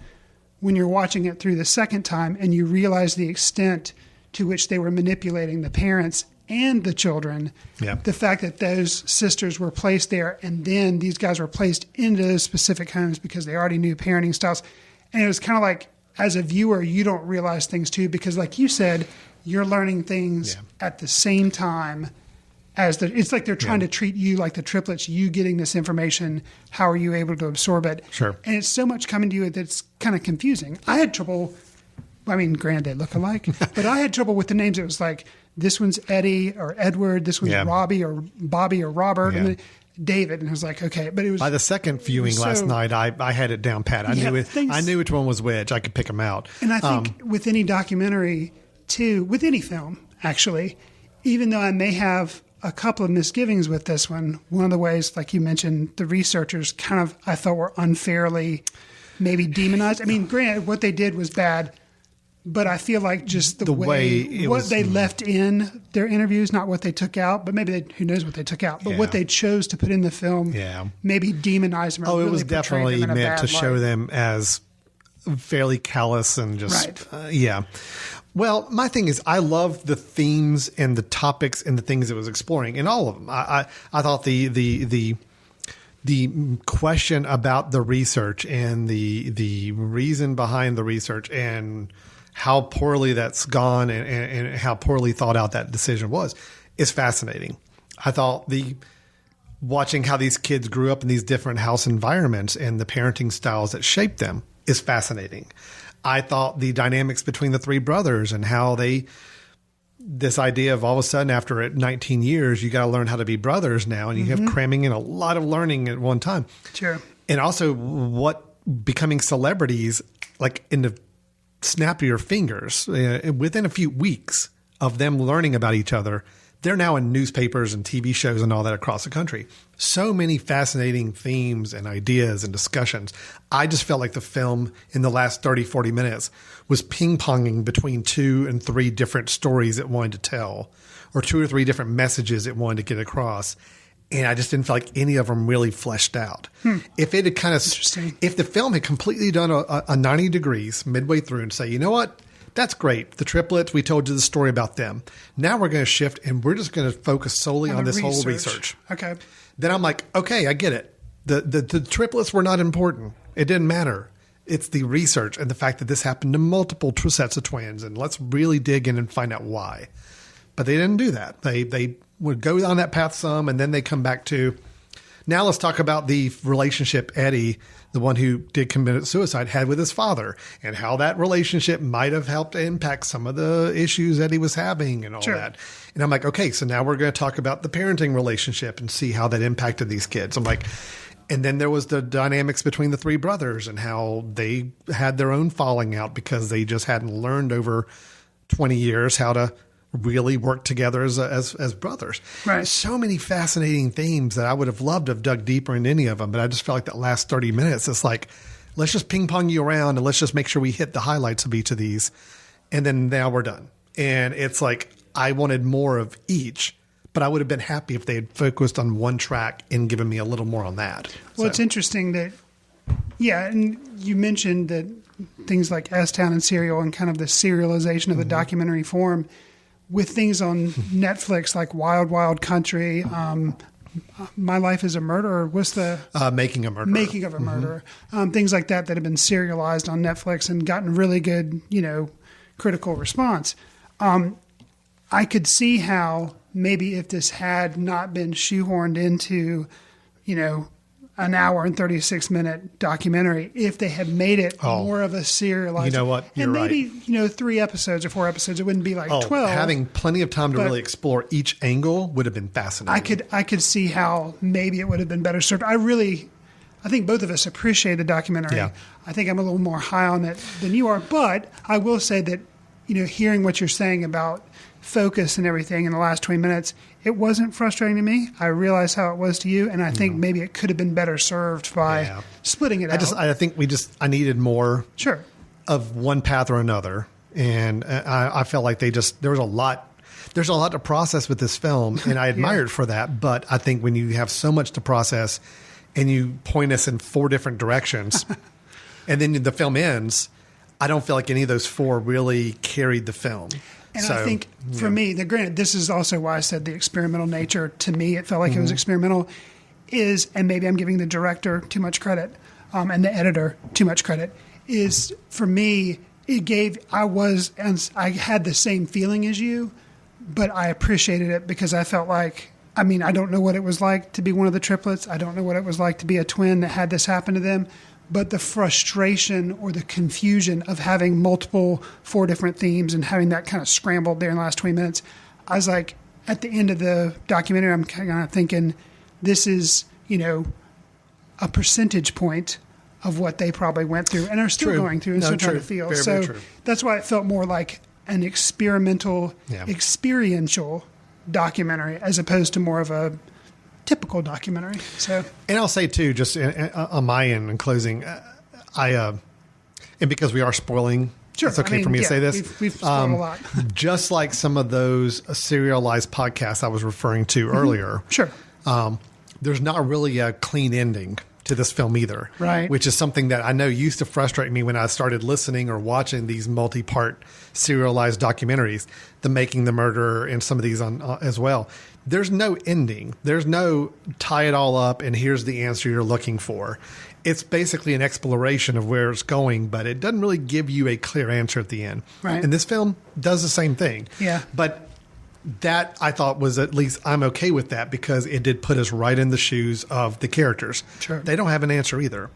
When you're watching it through the second time and you realize the extent to which they were manipulating the parents and the children, the fact that those sisters were placed there and then these guys were placed into those specific homes because they already knew parenting styles. And it was kind of like, as a viewer, you don't realize things too, because like you said, you're learning things at the same time as it's like they're trying to treat you like the triplets, you getting this information. How are you able to absorb it? Sure. And it's so much coming to you that's kind of confusing. I had trouble. I mean, granted, they look alike, but I had trouble with the names. It was like, this one's Eddie or Edward. This one's Robbie or Bobby or Robert. And then David. And I was like, okay. But it was... By the second viewing last night, I had it down pat. I knew which one was which. I could pick them out. And I think with any documentary, too, with any film, actually, even though I may have a couple of misgivings with this one of the ways, like you mentioned, the researchers kind of, I thought, were unfairly maybe demonized. I mean, granted, what they did was bad, but I feel like just the way they left in their interviews, not what they took out, but maybe who knows what they took out, but what they chose to put in the film, maybe demonized them. Or really it was definitely meant to show them as fairly callous and just, Well, my thing is, I love the themes and the topics and the things it was exploring in all of them. I thought the question about the research and the reason behind the research and how poorly that's gone and how poorly thought out that decision was is fascinating. I thought watching how these kids grew up in these different house environments and the parenting styles that shaped them is fascinating. I thought the dynamics between the three brothers and how this idea of all of a sudden after 19 years, you got to learn how to be brothers now. And you have cramming in a lot of learning at one time. Sure. And also what becoming celebrities, like in the snap of your fingers, within a few weeks of them learning about each other, they're now in newspapers and TV shows and all that across the country. So many fascinating themes and ideas and discussions. I just felt like the film in the last 30, 40 minutes was ping-ponging between 2 and 3 different stories it wanted to tell, or 2 or 3 different messages it wanted to get across. And I just didn't feel like any of them really fleshed out. If it had if the film had completely done a 90 degrees midway through and say, you know what? That's great. The triplets, we told you the story about them. Now we're going to shift and we're just going to focus solely on this whole research. Okay. Then I'm like, okay, I get it. The triplets were not important. It didn't matter. It's the research and the fact that this happened to multiple sets of twins. And let's really dig in and find out why. But they didn't do that. They would go on that path some, and then they come back to, now let's talk about the relationship Eddie, the one who did commit suicide, had with his father, and how that relationship might have helped impact some of the issues Eddie was having and all that. And I'm like, okay, so now we're going to talk about the parenting relationship and see how that impacted these kids. I'm like, and then there was the dynamics between the 3 brothers and how they had their own falling out because they just hadn't learned over 20 years how to really work together as brothers. Right. So many fascinating themes that I would have loved to have dug deeper in any of them. But I just felt like that last 30 minutes, it's like, let's just ping pong you around and let's just make sure we hit the highlights of each of these. And then now we're done. And it's like, I wanted more of each, but I would have been happy if they had focused on one track and given me a little more on that. Well, it's interesting that, and you mentioned that things like S-Town and Serial and kind of the serialization of the documentary form with things on Netflix like Wild Wild Country, My Life as a Murderer. What's the Making a Murderer? Making of a Murderer. Things like that have been serialized on Netflix and gotten really good, critical response. I could see how maybe if this had not been shoehorned into, an hour and 36-minute documentary, if they had made it more of a serialized. You know what? You're and maybe, 3 episodes or 4 episodes, it wouldn't be like 12. Having plenty of time to really explore each angle would have been fascinating. I could see how maybe it would have been better served. I think both of us appreciate the documentary. Yeah. I think I'm a little more high on it than you are, but I will say that, hearing what you're saying about focus and everything in the last 20 minutes, it wasn't frustrating to me. I realize how it was to you, and I think maybe it could have been better served by splitting it out. I think I needed more of one path or another, and I felt like there was a lot. There's a lot to process with this film, and I admire it for that. But I think when you have so much to process, and you point us in 4 different directions, and then the film ends, I don't feel like any of those 4 really carried the film. And I think for me, granted, this is also why I said the experimental nature. To me, it felt like it was experimental. And maybe I'm giving the director too much credit and the editor too much credit. Is for me, I had the same feeling as you, but I appreciated it because I felt like, I don't know what it was like to be one of the triplets. I don't know what it was like to be a twin that had this happen to them. But the frustration or the confusion of having 4 different themes and having that kind of scrambled there in the last 20 minutes, I was like, at the end of the documentary, I'm kind of thinking, this is, a percentage point of what they probably went through and are still going through and still trying to feel. Very true. That's why it felt more like an experiential documentary as opposed to more of a typical documentary. And I'll say too, just on my end in closing, and because we are spoiling, it's okay for me to say this. We've spoiled a lot. Just like some of those serialized podcasts I was referring to earlier. Sure. There's not really a clean ending to this film either. Right. Which is something that I know used to frustrate me when I started listening or watching these multi-part serialized documentaries, The Making the Murderer and some of these on as well. There's no ending. There's no tie it all up and here's the answer you're looking for. It's basically an exploration of where it's going, but it doesn't really give you a clear answer at the end. Right. And this film does the same thing. Yeah. But that I thought was, at least I'm okay with that, because it did put us right in the shoes of the characters. Sure. They don't have an answer either.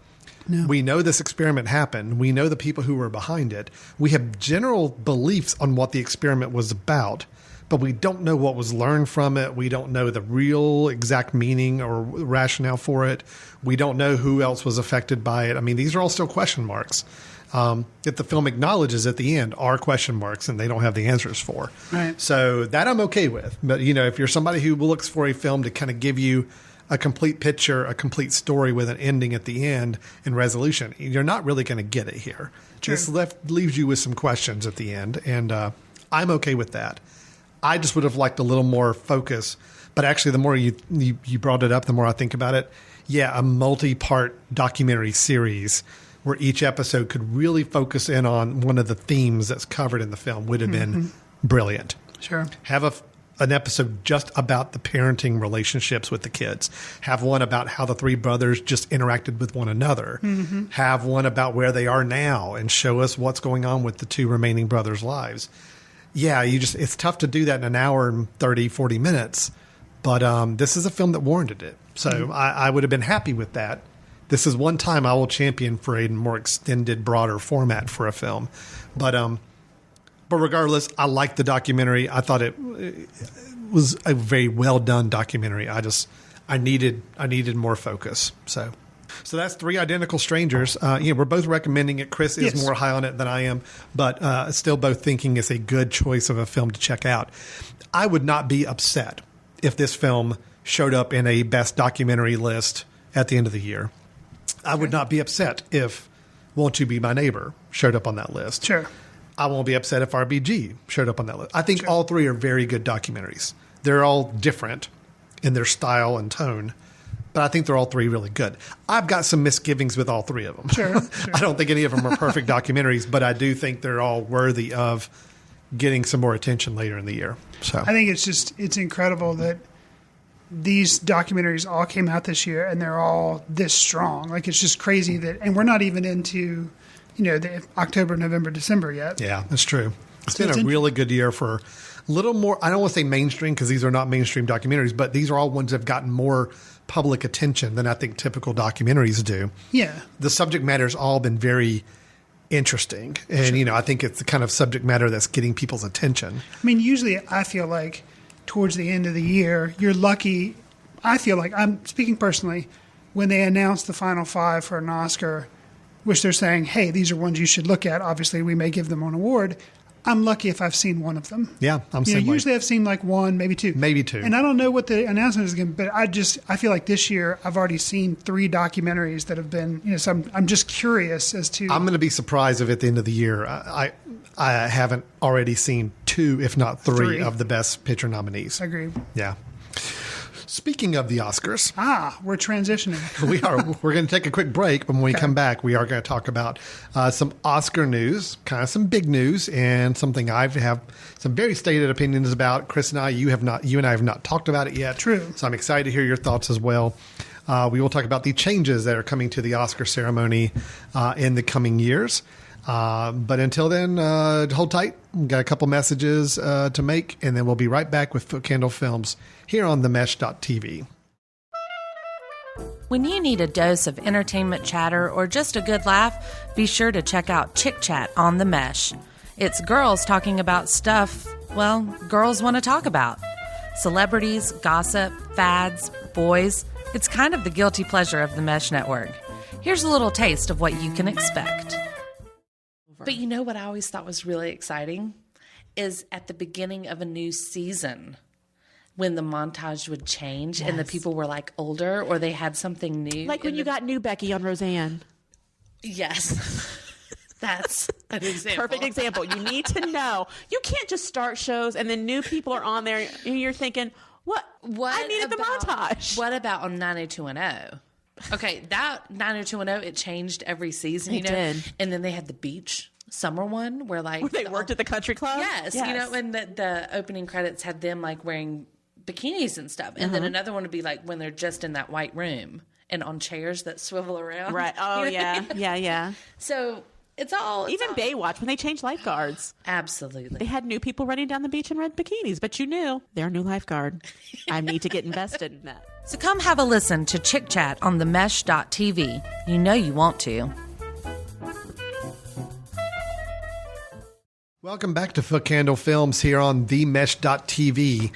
No. We know this experiment happened. We know the people who were behind it. We have general beliefs on what the experiment was about, but we don't know what was learned from it. We don't know the real exact meaning or rationale for it. We don't know who else was affected by it. I mean, these are all still question marks. That the film acknowledges at the end are question marks and they don't have the answers for. Right. So that I'm okay with. But, you know, if you're somebody who looks for a film to kind of give you a complete picture, a complete story with an ending at the end and resolution, you're not really going to get it here. Sure. This leaves you with some questions at the end. And I'm okay with that. I just would have liked a little more focus. But actually, the more you brought it up, the more I think about it. Yeah, a multi-part documentary series where each episode could really focus in on one of the themes that's covered in the film would have been brilliant. Sure. Have an episode just about the parenting relationships with the kids. Have one about how the three brothers just interacted with one another. Mm-hmm. Have one about where they are now and show us what's going on with the two remaining brothers' lives. Yeah, it's tough to do that in an hour and 30, 40 minutes, but this is a film that warranted it. So I would have been happy with that. This is one time I will champion for a more extended, broader format for a film. But regardless, I liked the documentary. I thought it was a very well done documentary. I needed more focus. So that's Three Identical Strangers. We're both recommending it. Chris is more high on it than I am, but still both thinking it's a good choice of a film to check out. I would not be upset if this film showed up in a best documentary list at the end of the year. I would not be upset if Won't You Be My Neighbor showed up on that list. Sure. I won't be upset if RBG showed up on that list. I think all three are very good documentaries. They're all different in their style and tone, but I think they're all three really good. I've got some misgivings with all three of them. Sure. I don't think any of them are perfect documentaries, but I do think they're all worthy of getting some more attention later in the year. So I think it's incredible that these documentaries all came out this year and they're all this strong. Like, it's just crazy and we're not even into, the October, November, December yet. Yeah, that's true. It's been a really good year for a little more, I don't want to say mainstream because these are not mainstream documentaries, but these are all ones that have gotten more public attention than I think typical documentaries do. Yeah. The subject matter has all been very interesting. And, I think it's the kind of subject matter that's getting people's attention. I mean, usually I feel like towards the end of the year, you're lucky. I feel like, I'm speaking personally, when they announce the final five for an Oscar, which they're saying, hey, these are ones you should look at. Obviously, we may give them an award. I'm lucky if I've seen one of them. Yeah, I'm saying usually I've seen like one, maybe two. Maybe two. And I don't know what the announcement is again, but I feel like this year I've already seen 3 documentaries that have been, so I'm just curious as to. I'm going to be surprised if at the end of the year I haven't already seen 2, if not 3 of the Best Picture nominees. Agreed. Yeah. Speaking of the Oscars. We're transitioning. We are. We're going to take a quick break, but when we come back, we are going to talk about some Oscar news, kind of some big news, and something I have some very stated opinions about. Chris and I, you and I have not talked about it yet. True. So I'm excited to hear your thoughts as well. We will talk about the changes that are coming to the Oscar ceremony in the coming years. But until then, hold tight. We've got a couple messages to make, and then we'll be right back with Footcandle Films here on themesh.tv. When you need a dose of entertainment chatter or just a good laugh, be sure to check out Chick Chat on The Mesh. It's girls talking about stuff, girls want to talk about. Celebrities, gossip, fads, boys. It's kind of the guilty pleasure of the Mesh Network. Here's a little taste of what you can expect. But you know what I always thought was really exciting is at the beginning of a new season when the montage would change and the people were like older or they had something new. Like when you got new Becky on Roseanne. Yes. That's an example. Perfect example. You need to know. You can't just start shows and then new people are on there and you're thinking, what? I needed the montage. What about on 90210? Okay, that 90210, it changed every season, It did. And then they had the beach summer one where Where they worked at the country club? Yes. And the opening credits had them like wearing bikinis and stuff. And then another one would be like when they're just in that white room and on chairs that swivel around. Right. Oh, yeah. Yeah. So it's all... Even Baywatch, when they changed lifeguards. Absolutely. They had new people running down the beach in red bikinis, but you knew they're a new lifeguard. I need to get invested in that. So come have a listen to Chick Chat on themesh.tv. You know you want to. Welcome back to Footcandle Films here on themesh.tv.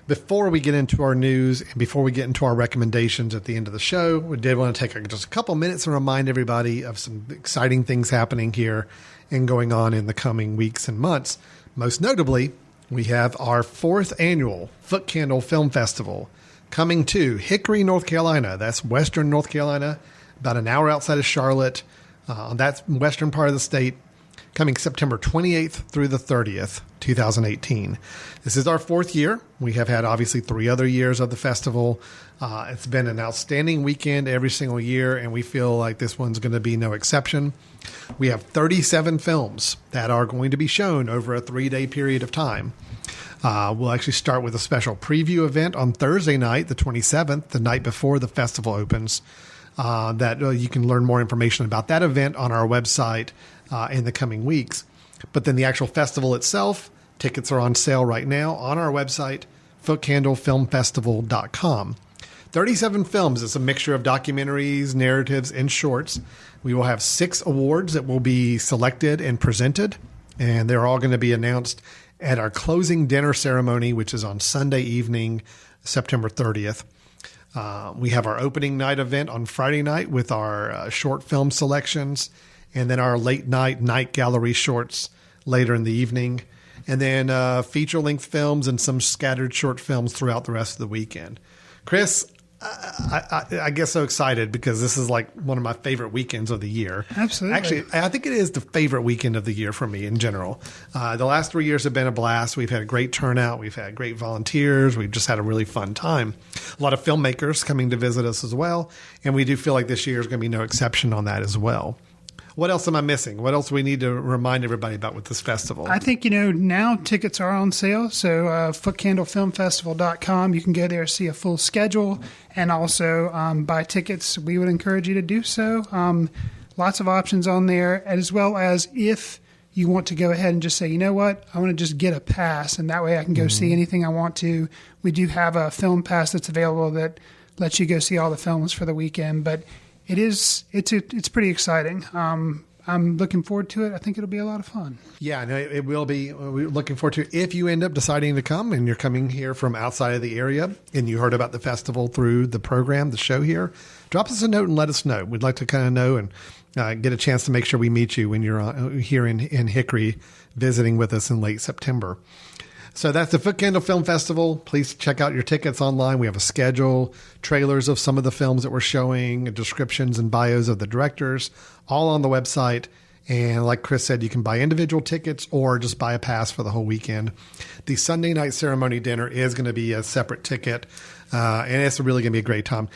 Before we get into our news and before we get into our recommendations at the end of the show, we did want to take just a couple minutes and remind everybody of some exciting things happening here and going on in the coming weeks and months. Most notably, we have our 4th annual Footcandle Film Festival coming to Hickory, North Carolina. That's Western North Carolina, about an hour outside of Charlotte, on that western part of the state, coming September 28th through the 30th, 2018. This is our 4th year. We have had obviously 3 other years of the festival. It's been an outstanding weekend every single year, and we feel like this one's going to be no exception. We have 37 films that are going to be shown over a 3-day period of time. We'll actually start with a special preview event on Thursday night, the 27th, the night before the festival opens. You can learn more information about that event on our website in the coming weeks. But then the actual festival itself, tickets are on sale right now on our website, footcandlefilmfestival.com. 37 films. It's a mixture of documentaries, narratives, and shorts. We will have 6 awards that will be selected and presented, and they're all going to be announced at our closing dinner ceremony, which is on Sunday evening, September 30th. We have our opening night event on Friday night with our short film selections, and then our late night gallery shorts later in the evening, and then feature-length films and some scattered short films throughout the rest of the weekend. Chris, I get so excited because this is like one of my favorite weekends of the year. Absolutely. Actually, I think it is the favorite weekend of the year for me in general. The last 3 years have been a blast. We've had a great turnout. We've had great volunteers. We've just had a really fun time. A lot of filmmakers coming to visit us as well. And we do feel like this year is going to be no exception on that as well. What else am I missing? What else do we need to remind everybody about with this festival? I think, now tickets are on sale. So footcandlefilmfestival.com. You can go there, see a full schedule, and also buy tickets. We would encourage you to do so. Lots of options on there, as well as if you want to go ahead and just say, you know what, I want to just get a pass, and that way I can go see anything I want to. We do have a film pass that's available that lets you go see all the films for the weekend, but it's pretty exciting. I'm looking forward to it. I think it'll be a lot of fun. Yeah, no, it will be. We're looking forward to it. If you end up deciding to come and you're coming here from outside of the area and you heard about the festival through the program, the show here, drop us a note and let us know. We'd like to kind of know and get a chance to make sure we meet you when you're here in Hickory visiting with us in late September. So that's the Footcandle Film Festival. Please check out your tickets online. We have a schedule, trailers of some of the films that we're showing, descriptions and bios of the directors, all on the website. And like Chris said, you can buy individual tickets or just buy a pass for the whole weekend. The Sunday night ceremony dinner is going to be a separate ticket, and it's really going to be a great time.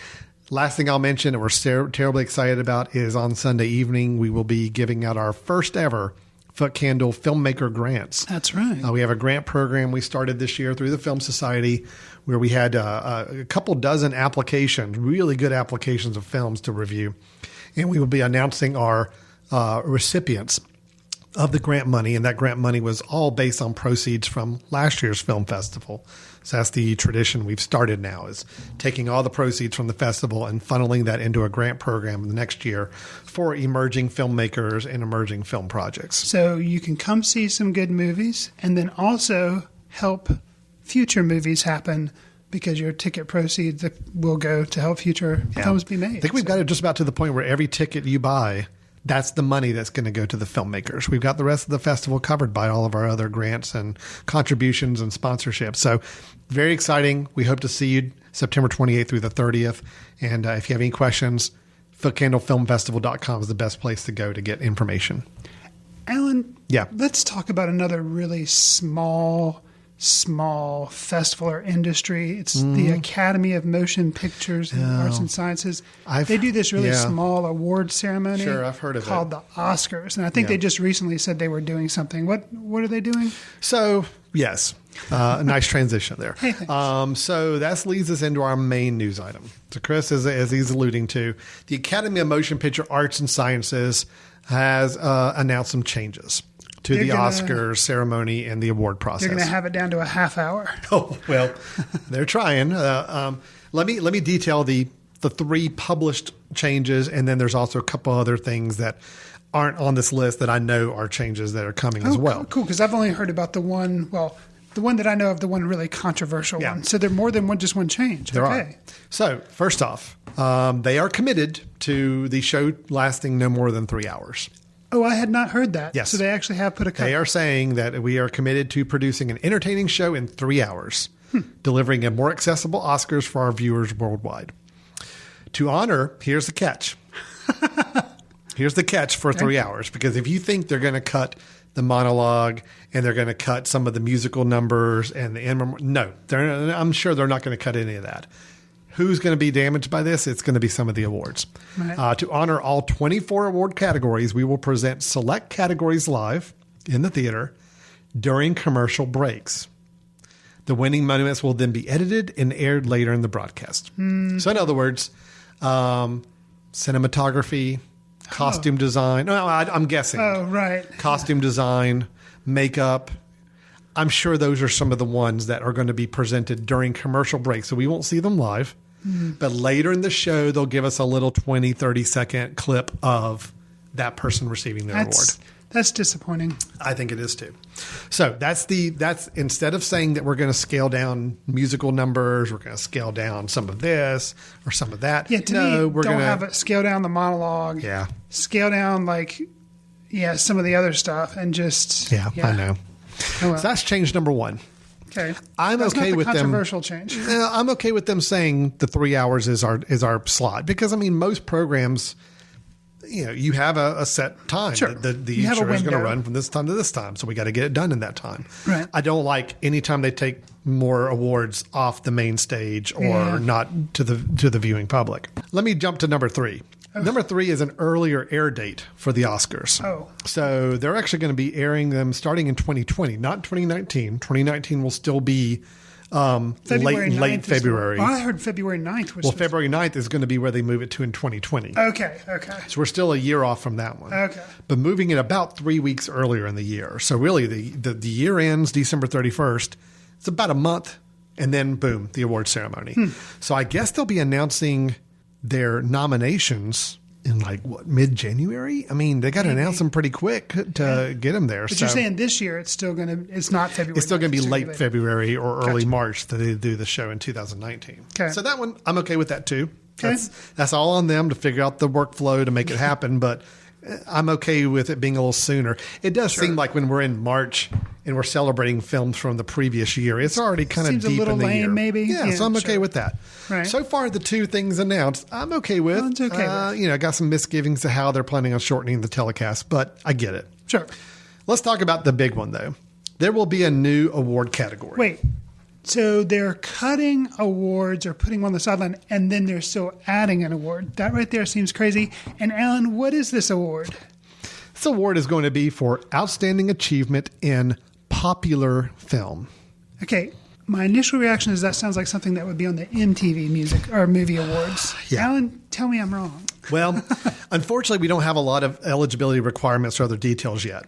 Last thing I'll mention, and we're terribly excited about, is on Sunday evening, we will be giving out our first ever Footcandle Filmmaker Grants. That's right. We have a grant program we started this year through the Film Society where we had a couple dozen applications, really good applications of films to review. And we will be announcing our recipients of the grant money. And that grant money was all based on proceeds from last year's film festival. So that's the tradition we've started now, is taking all the proceeds from the festival and funneling that into a grant program the next year for emerging filmmakers and emerging film projects. So you can come see some good movies and then also help future movies happen because your ticket proceeds will go to help future films be made. I think we've got it just about to the point where every ticket you buy, that's the money that's going to go to the filmmakers. We've got the rest of the festival covered by all of our other grants and contributions and sponsorships. So very exciting. We hope to see you September 28th through the 30th. And if you have any questions, footcandlefilmfestival.com is the best place to go to get information. Alan, let's talk about another really small small festival or industry. It's the Academy of Motion Pictures and Arts and Sciences. They do this really small award ceremony. Sure, I've heard of called it. the Oscars, and I think they just recently said they were doing something. What are they doing? So yes, a nice transition there. Hey, thanks. So that leads us into our main news item. So Chris, as he's alluding to, the Academy of Motion Picture Arts and Sciences has announced some changes to the Oscars ceremony and the award process. They're going to have it down to a half hour. Oh, well, they're trying. Let me detail the 3 published changes, and then there's also a couple other things that aren't on this list that I know are changes that are coming as well. Cool, because I've only heard about the one that I know of, the one really controversial one. So there are more than just one change. There are. So first off, they are committed to the show lasting no more than 3 hours. Oh, I had not heard that. Yes. So they actually have put a cut. They are saying that we are committed to producing an entertaining show in 3 hours, delivering a more accessible Oscars for our viewers worldwide. To honor, here's the catch. Here's the catch for 3 hours, because if you think they're going to cut the monologue and they're going to cut some of the musical numbers and the end, no, I'm sure they're not going to cut any of that. Who's going to be damaged by this? It's going to be some of the awards. Right. To honor all 24 award categories, we will present select categories live in the theater during commercial breaks. The winning moments will then be edited and aired later in the broadcast. So in other words, cinematography, costume design. No, I'm guessing. Oh, right. Costume design, makeup. I'm sure those are some of the ones that are going to be presented during commercial breaks. So we won't see them live. But later in the show, they'll give us a little 20, 30-second clip of that person receiving their award. That's disappointing. I think it is too. So that's instead of saying that we're going to scale down musical numbers, we're going to scale down some of this or some of that. Yeah, we're going to have it scale down the monologue. Yeah. Scale down some of the other stuff and just. Yeah. I know. Oh, well. So that's change number 1. Okay. That's okay with controversial change. I'm okay with them saying the 3 hours is our slot, because I mean most programs, you have a set time. Sure. The show is going to run from this time to this time, so we got to get it done in that time. Right. I don't like anytime they take more awards off the main stage or not to the viewing public. Let me jump to number 3. Okay. Number 3 is an earlier air date for the Oscars. Oh. So they're actually going to be airing them starting in 2020, not 2019. 2019 will still be late February. I heard February 9th. Well, February 9th is going to be where they move it to in 2020. Okay. So we're still a year off from that one. Okay. But moving it about 3 weeks earlier in the year. So really the year ends December 31st. It's about a month, and then boom, the award ceremony. So I guess they'll be announcing their nominations in mid-January? I mean, they got to announce them pretty quick to get them there. But you're saying this year it's not February. It's still going to be late February or early March that they do the show in 2019. Okay. So that one, I'm okay with that too. Okay. That's all on them to figure out the workflow to make it happen, but I'm okay with it being a little sooner. It does seem like when we're in March and we're celebrating films from the previous year, it's already kind of deep in the year. Maybe. Yeah, so I'm okay with that. Right. So far, the 2 things announced, I'm okay with. It's okay I got some misgivings to how they're planning on shortening the telecast, but I get it. Sure. Let's talk about the big one, though. There will be a new award category. Wait. So they're cutting awards or putting one on the sideline, and then they're still adding an award. That right there seems crazy. And Alan, what is this award? This award is going to be for Outstanding Achievement in Popular Film. Okay. My initial reaction is that sounds like something that would be on the MTV Music or Movie Awards. Yeah. Alan, tell me I'm wrong. Well, unfortunately, we don't have a lot of eligibility requirements or other details yet.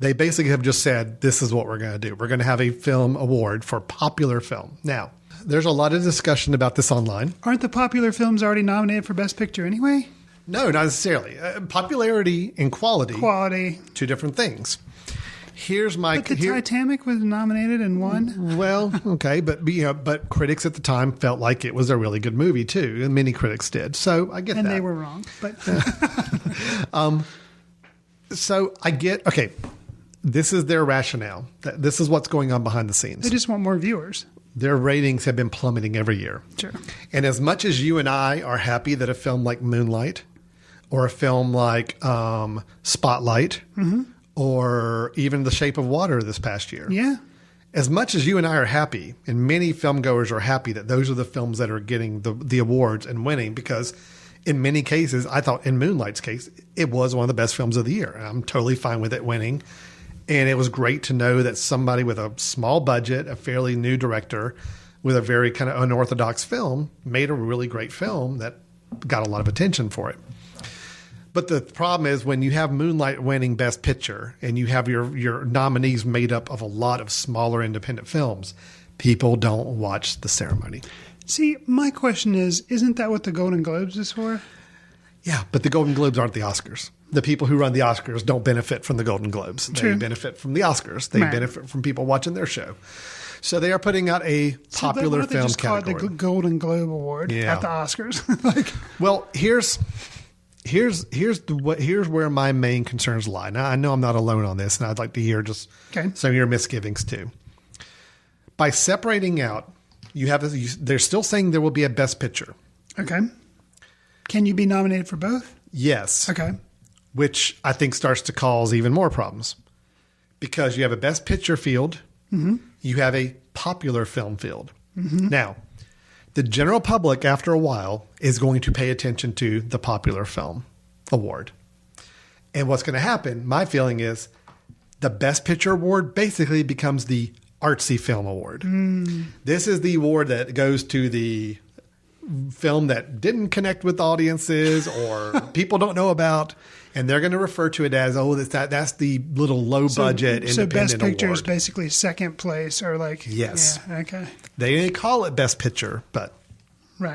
They basically have just said, this is what we're going to do. We're going to have a film award for popular film. Now, there's a lot of discussion about this online. Aren't the popular films already nominated for Best Picture anyway? No, not necessarily. Popularity and quality. Quality. 2 different things. But the Titanic was nominated and won. Well, okay, but critics at the time felt like it was a really good movie too, and many critics did. So I get that. And they were wrong. But so I get this is their rationale. This is what's going on behind the scenes. They just want more viewers. Their ratings have been plummeting every year. Sure. And as much as you and I are happy that a film like Moonlight or a film like Spotlight or even The Shape of Water this past year. Yeah. as much as you and I are happy, and many filmgoers are happy that those are the films that are getting the awards and winning, because in many cases, I thought in Moonlight's case, it was one of the best films of the year. I'm totally fine with it winning. And it was great to know that somebody with a small budget, a fairly new director, with a very kind of unorthodox film, made a really great film that got a lot of attention for it. But the problem is when you have Moonlight winning Best Picture and you have your nominees made up of a lot of smaller independent films, people don't watch the ceremony. See, my question is, isn't that what the Golden Globes is for? Yeah, but the Golden Globes aren't the Oscars. The people who run the Oscars don't benefit from the Golden Globes. They benefit from the Oscars. They benefit from people watching their show. So they are putting out a popular film just category. Call it the Golden Globe Award at the Oscars. Well, here's where my main concerns lie. Now, I know I'm not alone on this, and I'd like to hear just some of your misgivings too. By separating out, they're still saying there will be a Best Picture. Okay. Can you be nominated for both? Yes. Okay. Which I think starts to cause even more problems, because you have a Best Picture field, you have a popular film field. Now, the general public, after a while, is going to pay attention to the popular film award. And what's going to happen, my feeling is, the Best Picture award basically becomes the artsy film award. This is the award that goes to the film that didn't connect with audiences or people don't know about, and they're going to refer to it as, that's the little low budget independent award. So Best Picture is basically second place, or yes. Yeah, okay. They call it Best Picture, but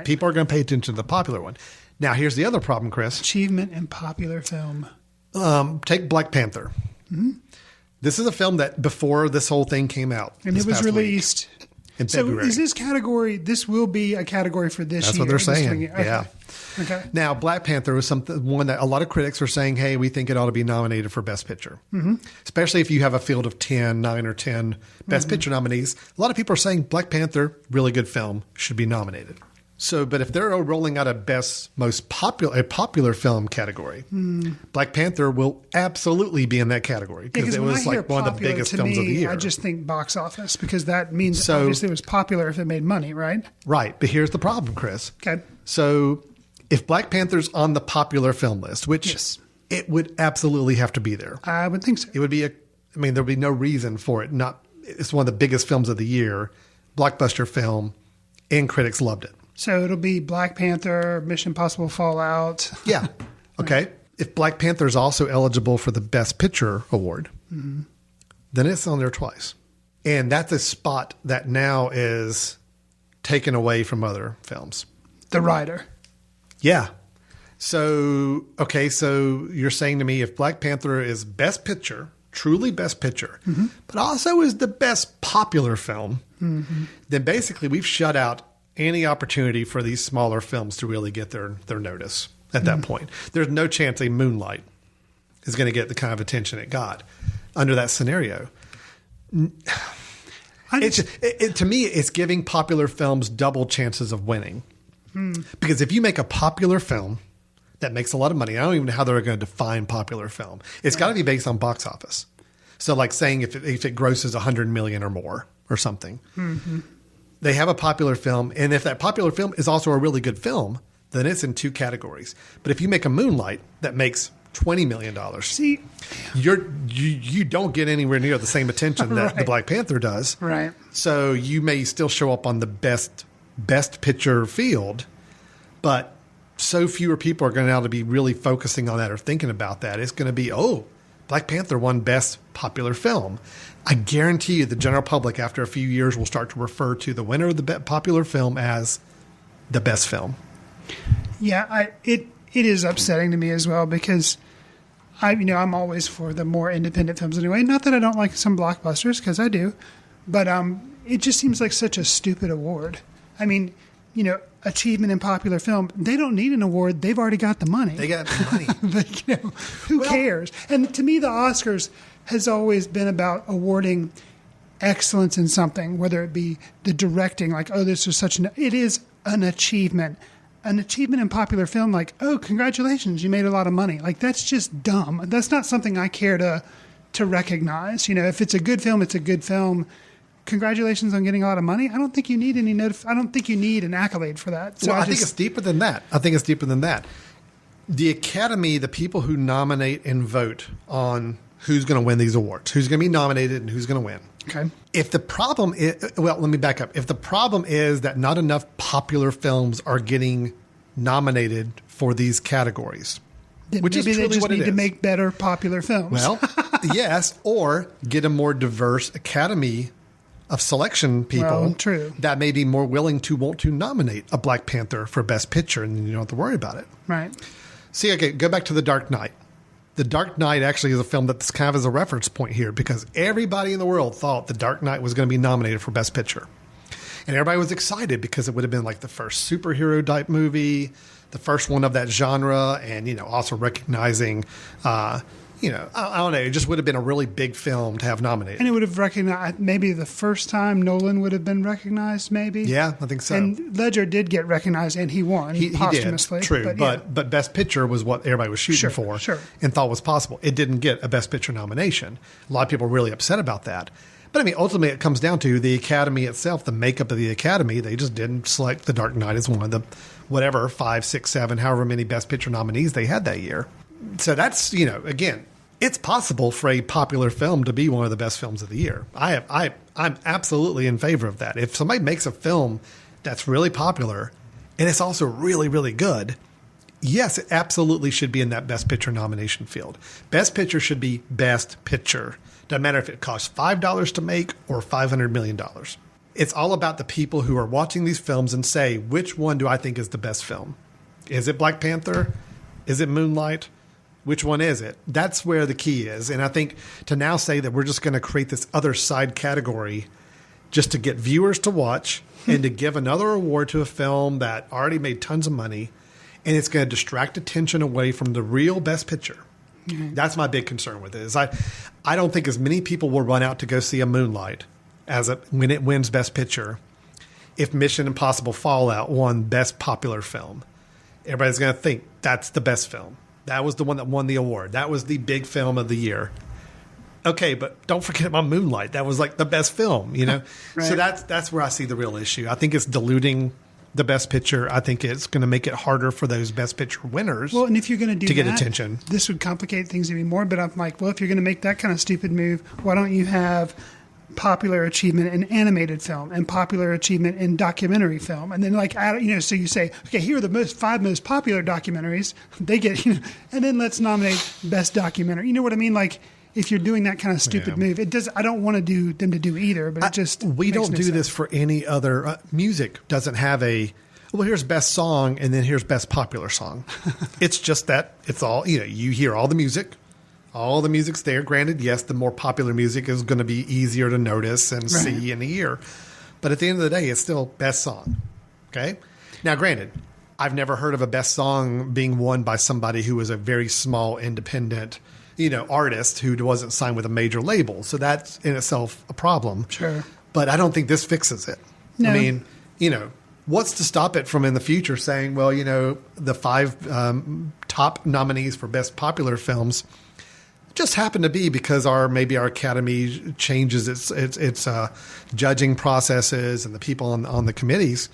people are going to pay attention to the popular one. Now, here's the other problem, Chris. Achievement in popular film. Take Black Panther. This is a film that before this whole thing came out. And it was released in February. So is this will be a category for this year? That's what they're saying. Okay. Yeah. Okay. Now, Black Panther was one that a lot of critics are saying, hey, we think it ought to be nominated for Best Picture. Especially if you have a field of 9 or 10 Best Picture nominees. A lot of people are saying Black Panther, really good film, should be nominated. So, but if they're rolling out a popular film category, Black Panther will absolutely be in that category, because it was like one of the biggest films of the year. I just think box office, because that means obviously it was popular if it made money, right? Right. But here's the problem, Chris. Okay. So if Black Panther's on the popular film list, which it would absolutely have to be there. I would think so. It would be there'd be no reason for it. It's one of the biggest films of the year, blockbuster film, and critics loved it. So it'll be Black Panther, Mission Impossible Fallout. Yeah. Okay. If Black Panther is also eligible for the Best Picture award, then it's on there twice. And that's a spot that now is taken away from other films. The writer. Yeah. So you're saying to me, if Black Panther is Best Picture, truly Best Picture, but also is the best popular film, then basically we've shut out any opportunity for these smaller films to really get their notice at that point. There's no chance a Moonlight is going to get the kind of attention it got under that scenario. To me, it's giving popular films double chances of winning. Because if you make a popular film that makes a lot of money, I don't even know how they're going to define popular film. It's got to be based on box office. So like saying if it grosses 100 million or more or something. They have a popular film, and if that popular film is also a really good film, then it's in two categories. But if you make a Moonlight that makes $20 million, see, you don't get anywhere near the same attention that the Black Panther does. Right. So you may still show up on the best picture field, but so fewer people are going to now to be really focusing on that or thinking about that. It's going to be, Black Panther won Best Popular Film. I guarantee you the general public after a few years will start to refer to the winner of the popular film as the best film. Yeah, it is upsetting to me as well, because I'm always for the more independent films anyway. Not that I don't like some blockbusters, because I do, but it just seems like such a stupid award. I mean, achievement in popular film, they don't need an award. They've already got the money. They got the money. Who cares? And to me, the Oscars has always been about awarding excellence in something, whether it be the directing, like, this is it is an achievement. An achievement in popular film, like, congratulations, you made a lot of money. Like, that's just dumb. That's not something I care to recognize. If it's a good film, it's a good film. congratulations on getting a lot of money. I don't think you need I don't think you need an accolade for that. So I think it's deeper than that. The Academy, the people who nominate and vote on who's going to win these awards, who's going to be nominated and who's going to win. Okay. If the problem is, let me back up. If the problem is that not enough popular films are getting nominated for these categories, then which maybe is truly they just what it need to is. make better popular films. Well, yes, or get a more diverse Academy of selection people true. that may be more willing to want to nominate a Black Panther for Best Picture, and then you don't have to worry about it. Right. See, okay, go back to The Dark Knight. The Dark Knight actually is a film that's kind of as a reference point here because everybody in the world thought The Dark Knight was going to be nominated for Best Picture. And everybody was excited because it would have been like the first superhero type movie, the first one of that genre, and, also recognizing, I don't know, it just would have been a really big film to have nominated. And it would have recognized, maybe the first time Nolan would have been recognized, maybe. Yeah, I think so. And Ledger did get recognized, and he won posthumously. He did, true. But Best Picture was what everybody was shooting for and thought was possible. It didn't get a Best Picture nomination. A lot of people were really upset about that. But, I mean, ultimately it comes down to the Academy itself, the makeup of the Academy. They just didn't select The Dark Knight as one of the, 5, 6, 7, however many Best Picture nominees they had that year. So that's, again, it's possible for a popular film to be one of the best films of the year. I'm absolutely in favor of that. If somebody makes a film that's really popular and it's also really, really good, yes, it absolutely should be in that Best Picture nomination field. Best Picture should be Best Picture. Doesn't matter if it costs $5 to make or $500 million. It's all about the people who are watching these films and say, which one do I think is the best film? Is it Black Panther? Is it Moonlight? Which one is it? That's where the key is. And I think to now say that we're just going to create this other side category just to get viewers to watch and to give another award to a film that already made tons of money, and it's going to distract attention away from the real Best Picture. Mm-hmm. That's my big concern with it. Is I don't think as many people will run out to go see a Moonlight when it wins Best Picture if Mission Impossible Fallout won Best Popular Film. Everybody's going to think that's the best film. That was the one that won the award. That was the big film of the year. Okay, but don't forget about Moonlight. That was like the best film, Right. So that's where I see the real issue. I think it's diluting the Best Picture. I think it's going to make it harder for those Best Picture winners. Well, and if you're going to get attention, this would complicate things even more. But I'm like, well, if you're going to make that kind of stupid move, why don't you have popular achievement in animated film and popular achievement in documentary film, and then so you say, okay, here are the 5 most popular documentaries. They get, and then let's nominate best documentary. You know what I mean? Like, if you're doing that kind of stupid move, it does. I don't want to them to do either, but it just we don't do this for any other music. Doesn't have here's best song and then here's best popular song. It's just that it's all you hear all the music. All the music's there. Granted, yes, the more popular music is going to be easier to notice and see and hear. But at the end of the day, it's still best song. Okay? Now, granted, I've never heard of a best song being won by somebody who was a very small, independent, artist who wasn't signed with a major label. So that's in itself a problem. Sure. But I don't think this fixes it. No. I mean, what's to stop it from in the future saying, well, the 5 top nominees for best popular films just happen to be because our Academy changes its judging processes and the people on the committees.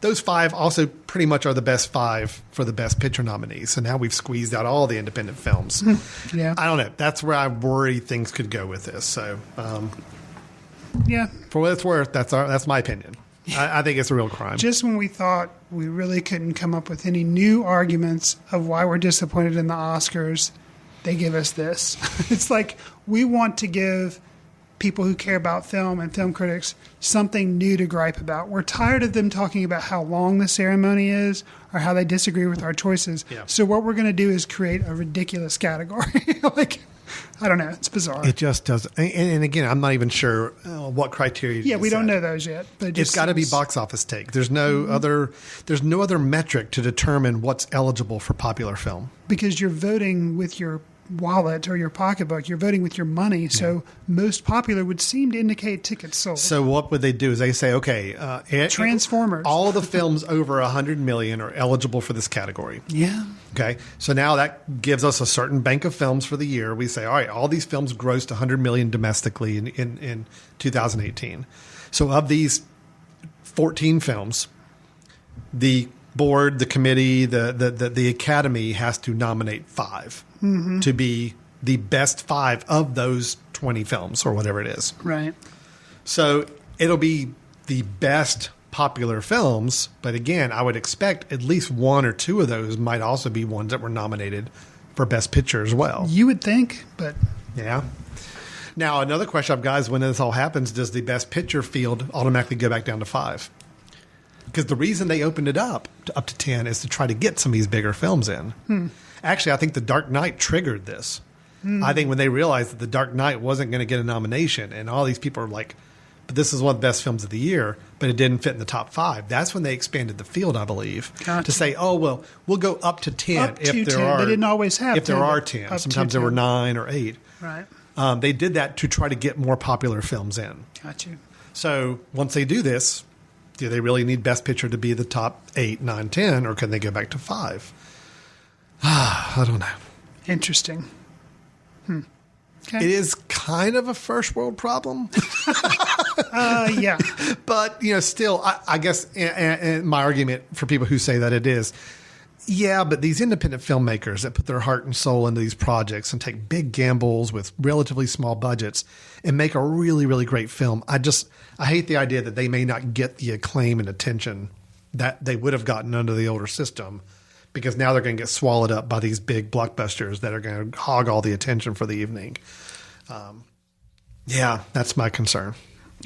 Those 5 also pretty much are the best 5 for the Best Picture nominees. So now we've squeezed out all the independent films. Yeah, I don't know. That's where I worry things could go with this. So, yeah, for what it's worth, that's my opinion. I think it's a real crime. Just when we thought we really couldn't come up with any new arguments of why we're disappointed in the Oscars, they give us this. It's like we want to give people who care about film and film critics something new to gripe about. We're tired of them talking about how long the ceremony is or how they disagree with our choices. Yeah. So what we're going to do is create a ridiculous category. I don't know. It's bizarre. It just doesn't. And again, I'm not even sure what criteria. Yeah, we don't know those yet. But it's got to be box office take. There's no other. There's no other metric to determine what's eligible for popular film. Because you're voting with your wallet or your pocketbook. You're voting with your money. So most popular would seem to indicate tickets sold. So what would they do is they say, okay, Transformers. All the films over 100 million are eligible for this category. Yeah. Okay. So now that gives us a certain bank of films for the year. We say, all right, all these films grossed 100 million domestically in 2018. So of these 14 films, the board, the committee, the academy has to nominate 5 to be the best 5 of those 20 films or whatever it is. Right. So it'll be the best popular films, but again, I would expect at least 1 or 2 of those might also be ones that were nominated for best picture as well. You would think, but yeah. Now, another question I've got is when this all happens, does the best picture field automatically go back down to 5? Because the reason they opened it up to 10 is to try to get some of these bigger films in. Actually, I think The Dark Knight triggered this. I think when they realized that The Dark Knight wasn't going to get a nomination and all these people are like, but this is one of the best films of the year, but it didn't fit in the top 5. That's when they expanded the field, I believe, to say, oh, well, we'll go up to 10 up if to there 10. are. They didn't always have if 10. there are 10. Sometimes there were 9 or 8. Right. They did that to try to get more popular films in. Got you. So once they do this, do they really need Best Picture to be the top 8, 9, 10, or can they go back to 5? I don't know. Interesting. Okay. It is kind of a first world problem. Yeah. But, still, I guess and my argument for people who say that it is, yeah, but these independent filmmakers that put their heart and soul into these projects and take big gambles with relatively small budgets and make a really, really great film, I hate the idea that they may not get the acclaim and attention that they would have gotten under the older system because now they're going to get swallowed up by these big blockbusters that are going to hog all the attention for the evening. Yeah, that's my concern.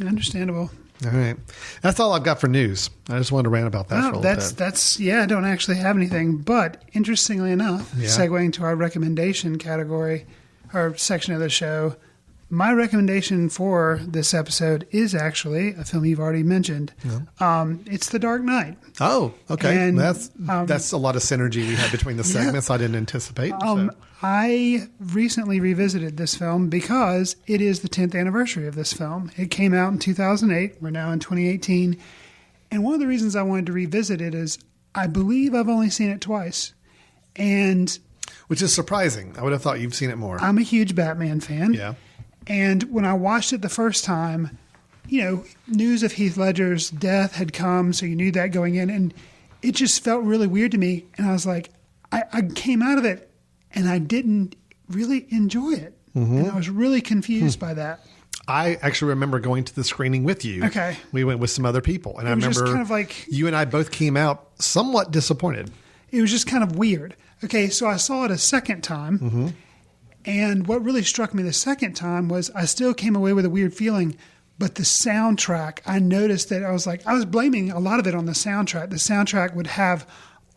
Understandable. All right. That's all I've got for news. I just wanted to rant about that for a little bit. That's I don't actually have anything. But interestingly enough, segueing to our recommendation category or section of the show, my recommendation for this episode is actually a film you've already mentioned. Yeah. It's The Dark Knight. Oh, okay. And, that's a lot of synergy we had between the segments I didn't anticipate. I recently revisited this film because it is the 10th anniversary of this film. It came out in 2008. We're now in 2018. And one of the reasons I wanted to revisit it is I believe I've only seen it twice. Which is surprising. I would have thought you've seen it more. I'm a huge Batman fan. Yeah. And when I watched it the first time, news of Heath Ledger's death had come, so you knew that going in. And it just felt really weird to me. And I was like, I came out of it and I didn't really enjoy it. Mm-hmm. And I was really confused by that. I actually remember going to the screening with you. Okay. We went with some other people. And I remember just kind of like, you and I both came out somewhat disappointed. It was just kind of weird. Okay, so I saw it a second time. Mm-hmm. And what really struck me the second time was I still came away with a weird feeling. But the soundtrack, I noticed that I was blaming a lot of it on the soundtrack. The soundtrack would have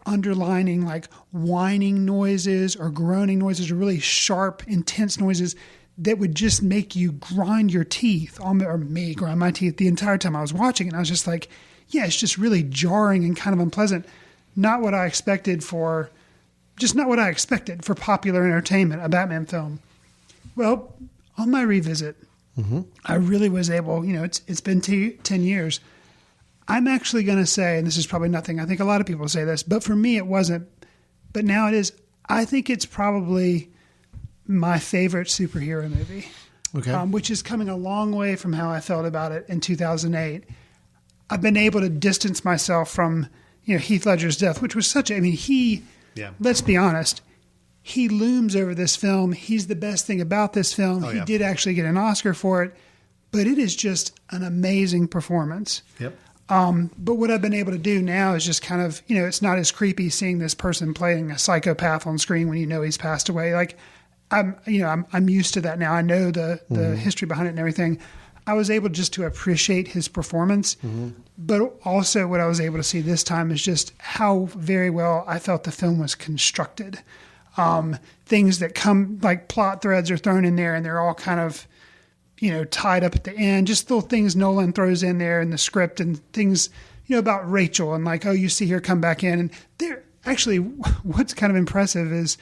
underlining like whining noises or groaning noises or really sharp, intense noises that would just make you grind your teeth, or me grind my teeth the entire time I was watching it. And I was just like, yeah, it's just really jarring and kind of unpleasant. Not what I expected for popular entertainment, a Batman film. Well, on my revisit, mm-hmm. I really was able, it's been 10 years. I'm actually going to say, and this is probably nothing, I think a lot of people say this, but for me it wasn't. But now it is. I think it's probably my favorite superhero movie, which is coming a long way from how I felt about it in 2008. I've been able to distance myself from, Heath Ledger's death, which was let's be honest, he looms over this film. He's the best thing about this film. He did actually get an Oscar for it, but it is just an amazing performance. Yep. But what I've been able to do now is just kind of, it's not as creepy seeing this person playing a psychopath on screen when he's passed away. Like I'm used to that now. I know the history behind it and everything. I was able just to appreciate his performance, but also what I was able to see this time is just how very well I felt the film was constructed. Things that come, like plot threads are thrown in there and they're all kind of, tied up at the end, just little things Nolan throws in there in the script and things, about Rachel and like, oh, you see her come back in. And there actually, what's kind of impressive is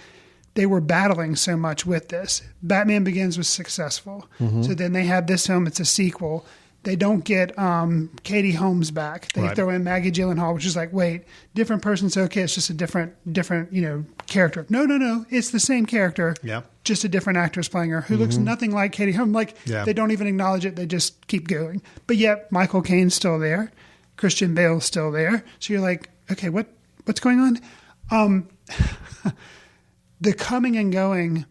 they were battling so much with this. Batman Begins was successful. Mhm. So then they have this film. It's a sequel. They don't get Katie Holmes back. They Right. throw in Maggie Gyllenhaal, which is like, wait, different person's okay. It's just a different, character. No. It's the same character. Yeah. Just a different actress playing her who looks nothing like Katie Holmes. Like, Yeah. they don't even acknowledge it. They just keep going. But yet Michael Caine's still there. Christian Bale's still there. So you're like, okay, what's going on? The coming and going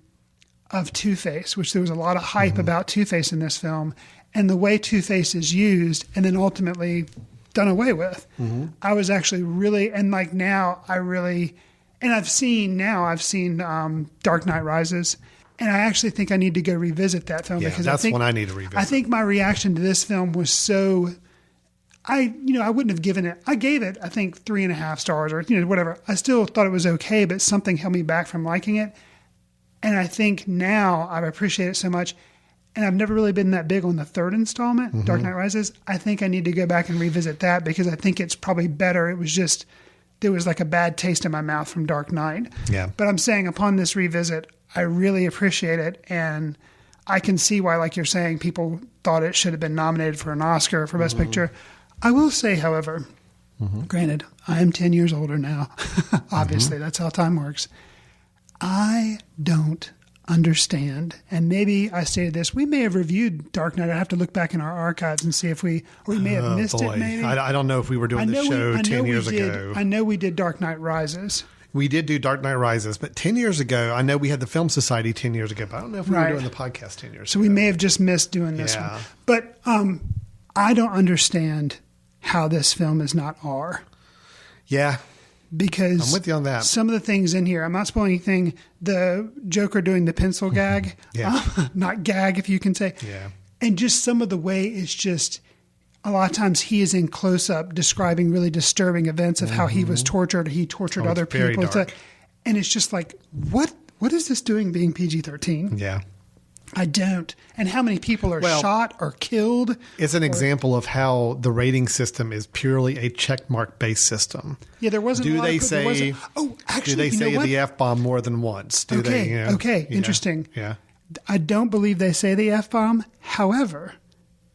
of Two-Face, which there was a lot of hype about Two-Face in this film, and the way Two-Face is used and then ultimately done away with. I was actually really, and like now I really, and I've seen Dark Knight Rises, and I actually think I need to go revisit that film Yeah, because that's I think one I need to revisit. I think my reaction to this film was so, I wouldn't have given it, I gave it, I think 3.5 stars or, whatever. I still thought it was okay, but something held me back from liking it. And I think now I appreciate it so much. And I've never really been that big on the third installment, Dark Knight Rises. I think I need to go back and revisit that because I think it's probably better. It was just, there was like a bad taste in my mouth from Dark Knight. Yeah. But I'm saying upon this revisit, I really appreciate it. And I can see why, like you're saying, people thought it should have been nominated for an Oscar for Best Picture. I will say, however, granted, I am 10 years older now. Obviously, that's how time works. I don't understand, and maybe I stated this, we may have reviewed Dark Knight. I have to look back in our archives and see if we may have missed it, maybe. I don't know if we were doing this show 10 years ago. I know we did Dark Knight Rises. We did do Dark Knight Rises, but 10 years ago, I know we had the Film Society 10 years ago, but I don't know if we were doing the podcast 10 years so ago. we may have just missed doing this one. But I don't understand how this film is not R. Yeah. Because I'm with you on that. Some of the things in here, I'm not spoiling anything. The Joker doing the pencil gag, not gag, if you can say. Yeah. And just some of the way it's just, a lot of times he is in close up describing really disturbing events of how he was tortured. He tortured other people. And it's just like, what is this doing being PG-13? Yeah. I don't. And how many people are shot or killed? It's an example of how the rating system is purely a checkmark based system. Yeah, there wasn't. Do they say? Actually, do they say the F-bomb more than once? Do they? Okay. Interesting. Yeah. I don't believe they say the F-bomb. However,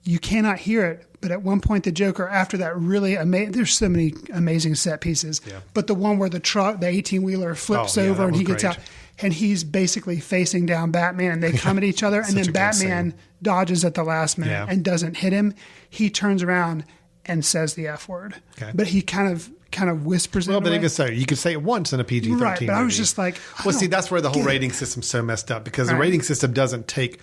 you cannot hear it. But at one point, the Joker, after that really amazing, there's so many amazing set pieces. Yeah. But the one where the truck, the 18-wheeler flips over and he gets out. And he's basically facing down Batman, and they come at each other, and then Batman dodges at the last minute and doesn't hit him. He turns around and says the F word, but he kind of whispers it. Well, but even so, you could say it once in a PG-13 right? But movie. I was just like, see, that's where the whole rating system's so messed up because the rating system doesn't take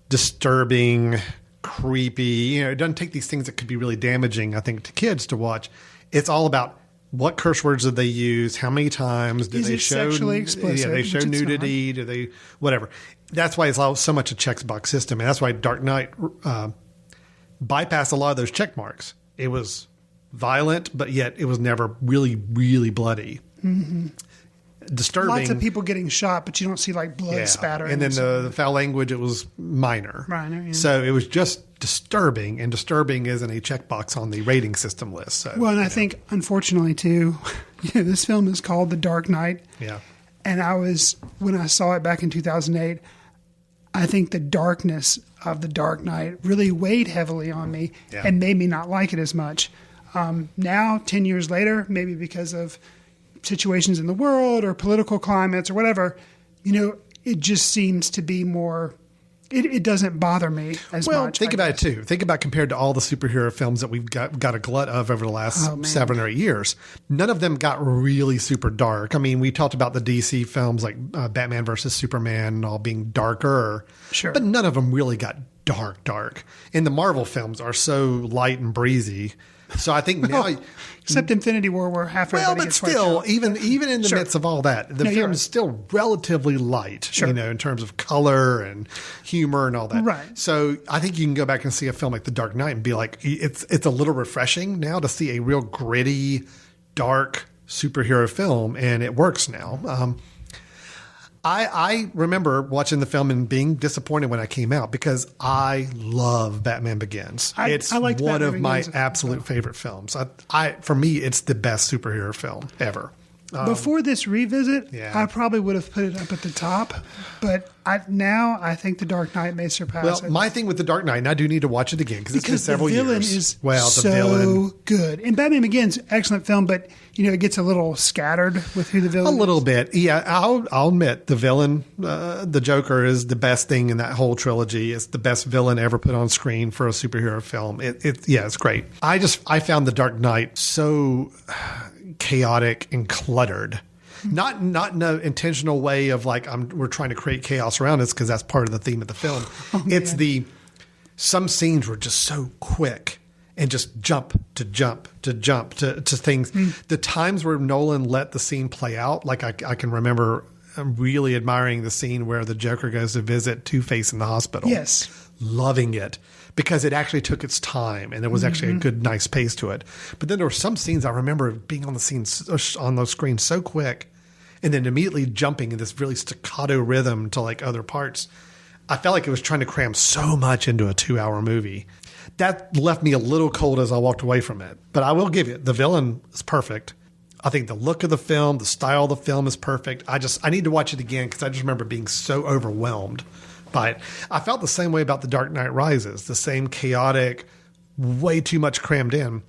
disturbing, creepy. It doesn't take these things that could be really damaging, I think, to kids to watch. It's all about what curse words did they use? How many times did they show? Sexually explicit? Yeah, they show nudity. Do they whatever? That's why it's so much a checkbox system, and that's why Dark Knight bypassed a lot of those check marks. It was violent, but yet it was never really, really bloody. Mm-hmm. Disturbing. Lots of people getting shot, but you don't see like blood spattering. And then the foul language, it was minor. Yeah. So it was just disturbing, and disturbing isn't a checkbox on the rating system list. So, well, and I think, unfortunately, too, this film is called The Dark Knight. Yeah. And when I saw it back in 2008, I think the darkness of The Dark Knight really weighed heavily on me and made me not like it as much. Now, 10 years later, maybe because of situations in the world or political climates or whatever, it just seems to be more, it doesn't bother me as much. Well, think about it too. Think about compared to all the superhero films that we've got a glut of over the last 7 or 8 years. None of them got really super dark. I mean, we talked about the DC films like Batman versus Superman all being darker, but none of them really got dark. And the Marvel films are so light and breezy. So I think now, except Infinity War, where half everybody gets still, even in the midst of all that, the film is still relatively light, in terms of color and humor and all that. Right. So I think you can go back and see a film like The Dark Knight and be like, it's a little refreshing now to see a real gritty, dark superhero film, and it works now. I remember watching the film and being disappointed when I came out because I love Batman Begins. It's one of my absolute favorite films. For me, it's the best superhero film ever. Before this revisit, yeah. I probably would have put it up at the top, but now I think The Dark Knight may surpass it. My thing with The Dark Knight, and I do need to watch it again because it's been several the villain years. Is the villain good. And Batman Begins, excellent film, but it gets a little scattered with who the villain is. A little bit. Yeah, I'll admit the villain, the Joker, is the best thing in that whole trilogy. It's the best villain ever put on screen for a superhero film. It's great. I found The Dark Knight so chaotic and cluttered. Not in an intentional way of like we're trying to create chaos around us, because that's part of the theme of the film. Some scenes were just so quick and just jump to things. The times where Nolan let the scene play out, like I can remember really admiring the scene where the Joker goes to visit Two-Face in the hospital. Yes. Loving it. Because it actually took its time and there was actually a good, nice pace to it. But then there were some scenes I remember being on those screens so quick and then immediately jumping in this really staccato rhythm to like other parts. I felt like it was trying to cram so much into a 2-hour movie. That left me a little cold as I walked away from it. But I will give you, the villain is perfect. I think the look of the film, the style of the film is perfect. I need to watch it again because I just remember being so overwhelmed. But I felt the same way about The Dark Knight Rises, the same chaotic, way too much crammed in.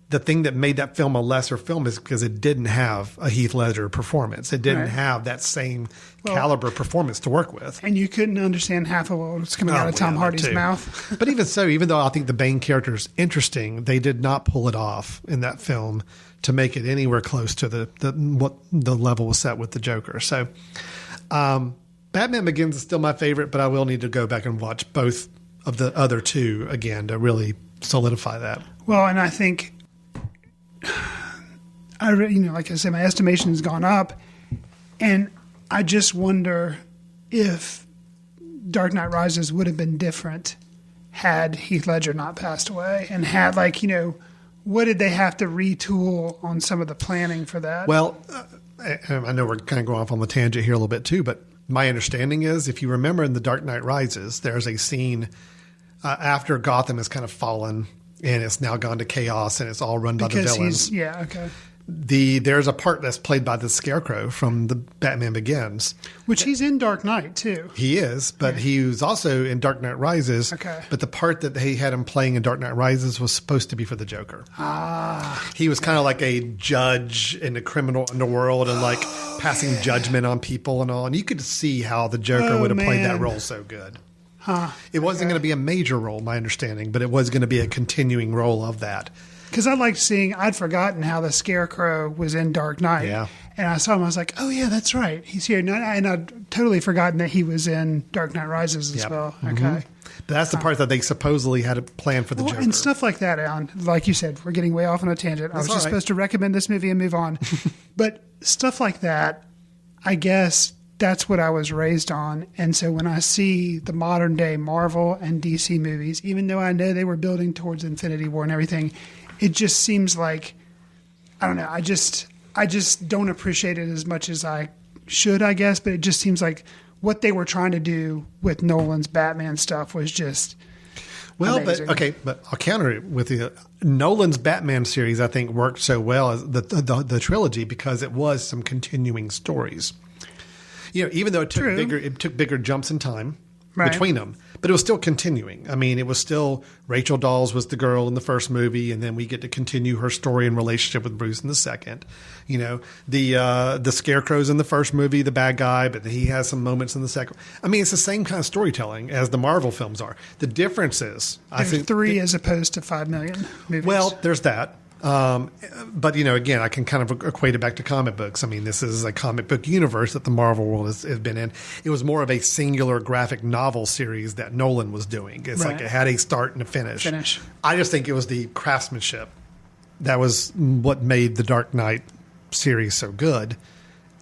The thing that made that film a lesser film is because it didn't have a Heath Ledger performance. It didn't have that same caliber performance to work with. And you couldn't understand half of what was coming out of Tom Hardy's mouth. But even so, even though I think the Bane character is interesting, they did not pull it off in that film to make it anywhere close to what the level was set with the Joker. So, Batman Begins is still my favorite, but I will need to go back and watch both of the other two again to really solidify that. Well, and I think, like I said, my estimation has gone up, and I just wonder if Dark Knight Rises would have been different had Heath Ledger not passed away, and had what did they have to retool on some of the planning for that? Well, I know we're kind of going off on the tangent here a little bit too, but my understanding is, if you remember in The Dark Knight Rises, there's a scene after Gotham has kind of fallen and it's now gone to chaos and it's all run by the villains. There's a part that's played by the Scarecrow from the Batman Begins. Which he's in Dark Knight, too. He is, but he was also in Dark Knight Rises. Okay. But the part that they had him playing in Dark Knight Rises was supposed to be for the Joker. He was kind of like a judge in the criminal underworld and passing judgment on people and all. And you could see how the Joker would have played that role so good. It wasn't going to be a major role, my understanding, but it was going to be a continuing role of that. Because I liked I'd forgotten how the Scarecrow was in Dark Knight. Yeah. And I saw him, I was like, oh, yeah, that's right. He's here. And I'd totally forgotten that he was in Dark Knight Rises as well. Okay. But that's the part that they supposedly had a plan for the Joker. And stuff like that, Alan. Like you said, we're getting way off on a tangent. I was just supposed to recommend this movie and move on. But stuff like that, I guess that's what I was raised on. And so when I see the modern day Marvel and DC movies, even though I know they were building towards Infinity War and everything, it just seems like, I don't know, I just don't appreciate it as much as I should, I guess. But it just seems like what they were trying to do with Nolan's Batman stuff was just amazing. But I'll counter it with Nolan's Batman series. I think worked so well as the trilogy because it was some continuing stories. Even though it took bigger jumps in time between them, but it was still continuing. I mean, it was still Rachel Dawes was the girl in the first movie, and then we get to continue her story and relationship with Bruce in the second. The Scarecrow's in the first movie, the bad guy, but he has some moments in the second. I mean, it's the same kind of storytelling as the Marvel films are. The difference is, I think 3 as opposed to 5 million movies. Well, there's that. But again, I can kind of equate it back to comic books. I mean, this is a comic book universe that the Marvel world has been in. It was more of a singular graphic novel series that Nolan was doing. It's like it had a start and a finish. I just think it was the craftsmanship that was what made the Dark Knight series so good.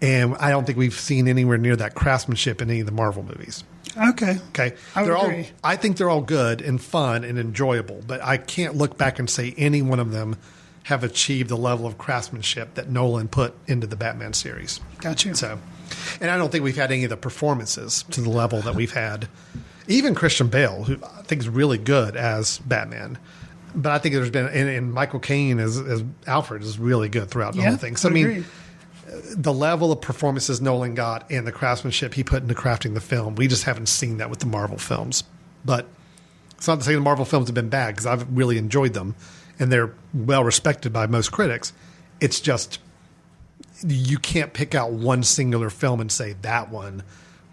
And I don't think we've seen anywhere near that craftsmanship in any of the Marvel movies. Okay. I would agree. I think they're all good and fun and enjoyable, but I can't look back and say any one of them have achieved the level of craftsmanship that Nolan put into the Batman series. Gotcha. So, and I don't think we've had any of the performances to the level that we've had. Even Christian Bale, who I think is really good as Batman. But I think there's been, and Michael Caine as Alfred is really good throughout the whole thing. So, I mean, the level of performances Nolan got and the craftsmanship he put into crafting the film, we just haven't seen that with the Marvel films. But it's not to say the Marvel films have been bad, because I've really enjoyed them and they're well respected by most critics. It's just, you can't pick out one singular film and say that one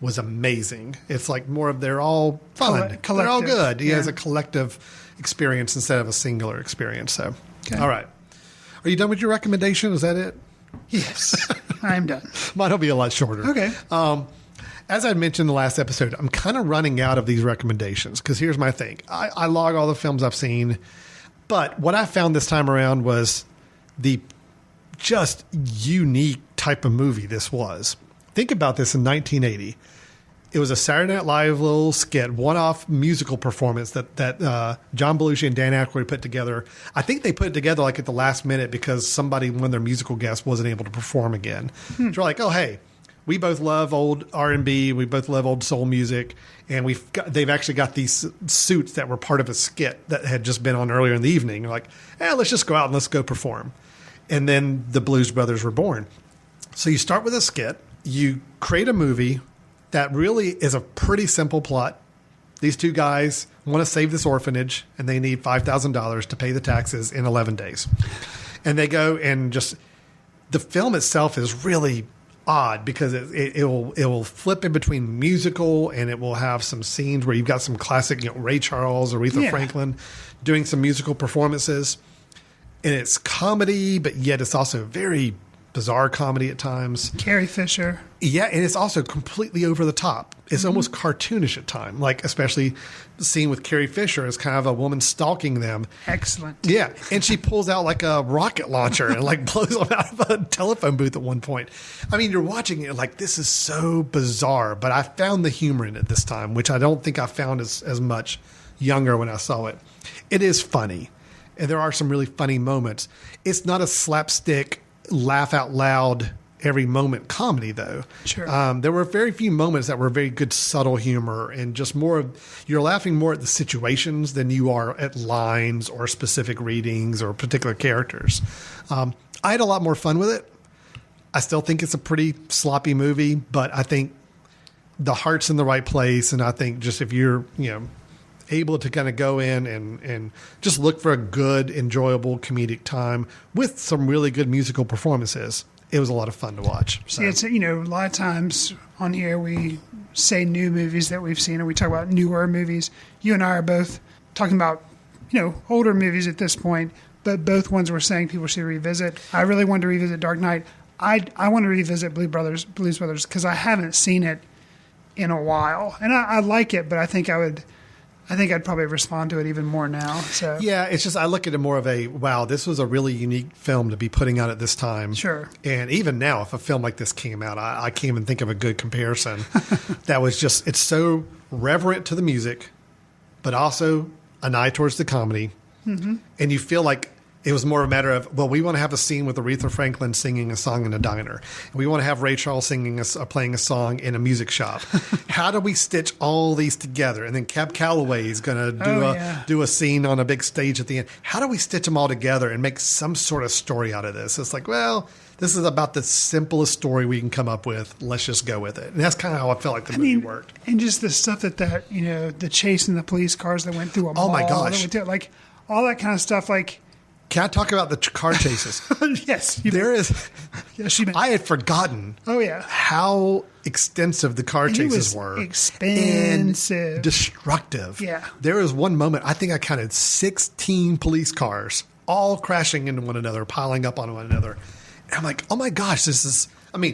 was amazing. It's like more of, they're all fun. They're all good. He has a collective experience instead of a singular experience. So, all right. Are you done with your recommendation? Is that it? Yes, I'm done. Mine will be a lot shorter. Okay. As I mentioned in the last episode, I'm kind of running out of these recommendations because here's my thing. I log all the films I've seen, but what I found this time around was the just unique type of movie this was. Think about this in 1980. It was a Saturday Night Live little skit, one-off musical performance that John Belushi and Dan Aykroyd put together. I think they put it together like at the last minute because one of their musical guests wasn't able to perform again. So they're like, oh, hey, we both love old R&B, we both love old soul music, and they've actually got these suits that were part of a skit that had just been on earlier in the evening. They're like, let's just go out and let's go perform. And then the Blues Brothers were born. So you start with a skit, you create a movie that really is a pretty simple plot. These two guys want to save this orphanage, and they need $5,000 to pay the taxes in 11 days. And they go and the film itself is really odd because it will flip in between musical, and it will have some scenes where you've got some classic, Ray Charles, Aretha Franklin doing some musical performances. And it's comedy, but yet it's also very bizarre comedy at times. Carrie Fisher. Yeah, and it's also completely over the top. It's almost cartoonish at times, like especially the scene with Carrie Fisher as kind of a woman stalking them. Excellent. Yeah, and she pulls out like a rocket launcher and like blows them out of a telephone booth at one point. I mean, you're watching it like, this is so bizarre, but I found the humor in it this time, which I don't think I found as much younger when I saw it. It is funny, and there are some really funny moments. It's not a slapstick, laugh out loud every moment comedy, though. Sure. There were very few moments that were very good subtle humor, and just you're laughing more at the situations than you are at lines or specific readings or particular characters. I had a lot more fun with it. I still think it's a pretty sloppy movie, but I think the heart's in the right place, and I think just if you're able to kind of go in and just look for a good, enjoyable comedic time with some really good musical performances, it was a lot of fun to watch. So. Yeah, it's, a lot of times on here we say new movies that we've seen, or we talk about newer movies. You and I are both talking about, older movies at this point, but both ones we're saying people should revisit. I really wanted to revisit Dark Knight. I want to revisit Blues Brothers because I haven't seen it in a while, and I like it, but I think I'd probably respond to it even more now. So yeah, it's just I look at it more of wow, this was a really unique film to be putting out at this time. Sure. And even now, if a film like this came out, I can't even think of a good comparison. That was just, it's so reverent to the music, but also an eye towards the comedy. Mm-hmm. And you feel like it was more a matter of, we want to have a scene with Aretha Franklin singing a song in a diner. We want to have Ray Charles playing a song in a music shop. How do we stitch all these together? And then Cab Calloway is going to do a scene on a big stage at the end. How do we stitch them all together and make some sort of story out of this? It's like, this is about the simplest story we can come up with. Let's just go with it. And that's kind of how I felt like the movie worked. And just the stuff that the chase in the police cars that went through a mall. Oh my gosh. Like all that kind of stuff, like. Can I talk about the car chases? Yes. There is. Yes, I had forgotten. Oh, yeah. How extensive the car chases were. Expensive. And destructive. Yeah. There was one moment, I think I counted 16 police cars all crashing into one another, piling up on one another. And I'm like, oh my gosh, the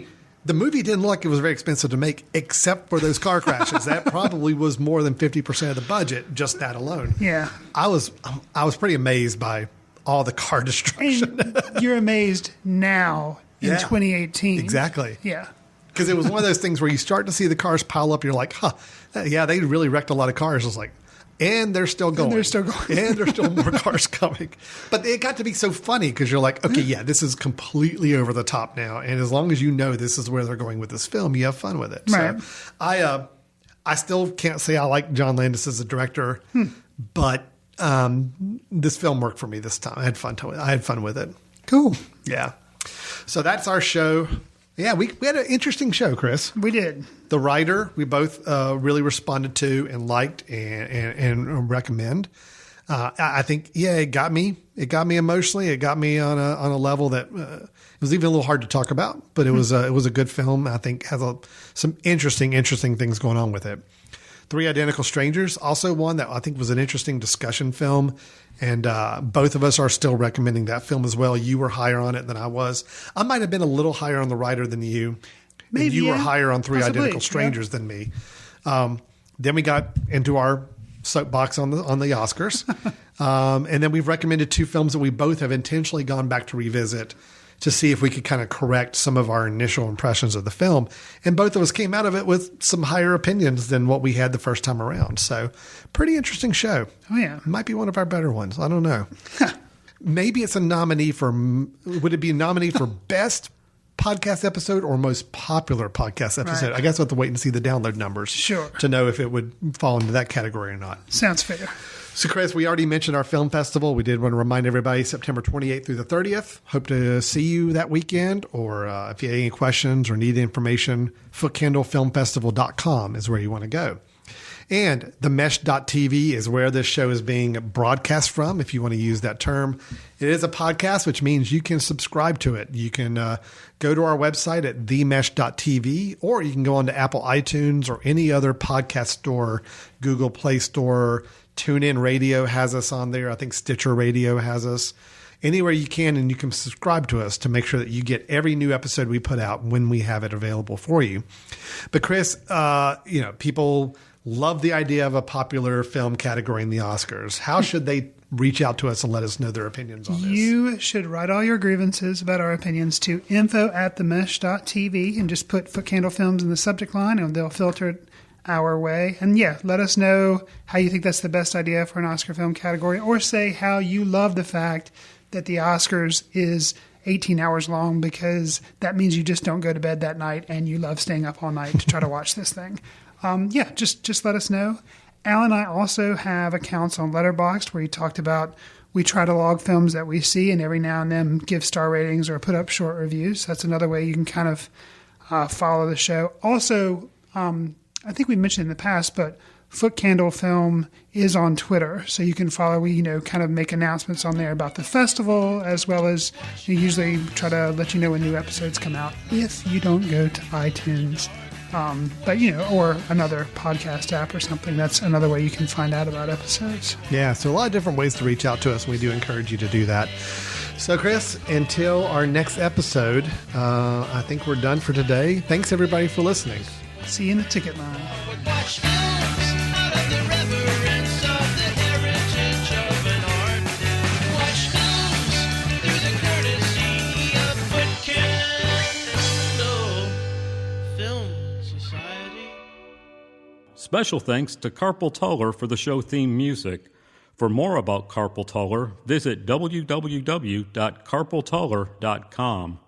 movie didn't look like it was very expensive to make, except for those car crashes. That probably was more than 50% of the budget, just that alone. Yeah. I was pretty amazed by all the car destruction. And you're amazed now in 2018. Exactly. Yeah. Because it was one of those things where you start to see the cars pile up. You're like, they really wrecked a lot of cars. It's like, and they're still going. And they're still going. And there's still more cars coming. But it got to be so funny because you're like, okay, this is completely over the top now. And as long as you know this is where they're going with this film, you have fun with it. Right. So I still can't say I like John Landis as a director, but this film worked for me this time. I had fun with it. Cool. Yeah. So that's our show. Yeah, we had an interesting show, Chris. We did. The writer, we both really responded to and liked and recommend. I think, it got me. It got me emotionally. It got me on a level that it was even a little hard to talk about, but it was a good film. I think has some interesting things going on with it. Three Identical Strangers, also one that I think was an interesting discussion film. And both of us are still recommending that film as well. You were higher on it than I was. I might have been a little higher on the writer than you. Maybe, and you were higher on Three Identical Strangers than me. Then we got into our soapbox on the Oscars. And then we've recommended two films that we both have intentionally gone back to revisit to see if we could kind of correct some of our initial impressions of the film. And both of us came out of it with some higher opinions than what we had the first time around. So pretty interesting show. Oh, yeah. Might be one of our better ones. I don't know. Maybe it's a nominee for, would it be a nominee for best podcast episode or most popular podcast episode? Right. I guess we'll have to wait and see the download numbers to know if it would fall into that category or not. Sounds fair. So, Chris, we already mentioned our film festival. We did want to remind everybody September 28th through the 30th. Hope to see you that weekend. Or if you have any questions or need information, footcandlefilmfestival.com is where you want to go. And themesh.tv is where this show is being broadcast from, if you want to use that term. It is a podcast, which means you can subscribe to it. You can go to our website at themesh.tv, or you can go on to Apple iTunes or any other podcast store, Google Play Store. TuneIn Radio has us on there. I think Stitcher Radio has us. Anywhere you can, and you can subscribe to us to make sure that you get every new episode we put out when we have it available for you. But Chris, people love the idea of a popular film category in the Oscars. How should they reach out to us and let us know their opinions on this? You should write all your grievances about our opinions to info@themesh.tv and just put Footcandle Films in the subject line, and they'll filter it our way. And let us know how you think that's the best idea for an Oscar film category, or say how you love the fact that the Oscars is 18 hours long, because that means you just don't go to bed that night and you love staying up all night to try to watch this thing. Just let us know. Al and I also have accounts on Letterboxd where you talked about we try to log films that we see and every now and then give star ratings or put up short reviews. That's another way you can kind of follow the show. Also, I think we mentioned in the past, but Footcandle Film is on Twitter, so you can follow. We kind of make announcements on there about the festival, as well as we usually try to let you know when new episodes come out if you don't go to iTunes, or another podcast app or something. That's another way you can find out about episodes. Yeah, so a lot of different ways to reach out to us, and we do encourage you to do that. So, Chris, until our next episode, I think we're done for today. Thanks, everybody, for listening. See you in the ticket line. Special thanks to Carpal Tuller for the show theme music. For more about Carpal Tuller, visit www.carpaltuller.com.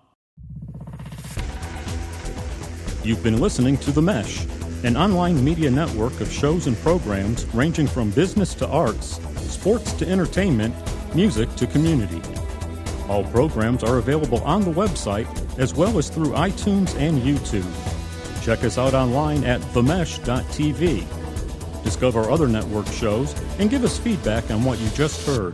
You've been listening to The Mesh, an online media network of shows and programs ranging from business to arts, sports to entertainment, music to community. All programs are available on the website as well as through iTunes and YouTube. Check us out online at themesh.tv. Discover other network shows and give us feedback on what you just heard.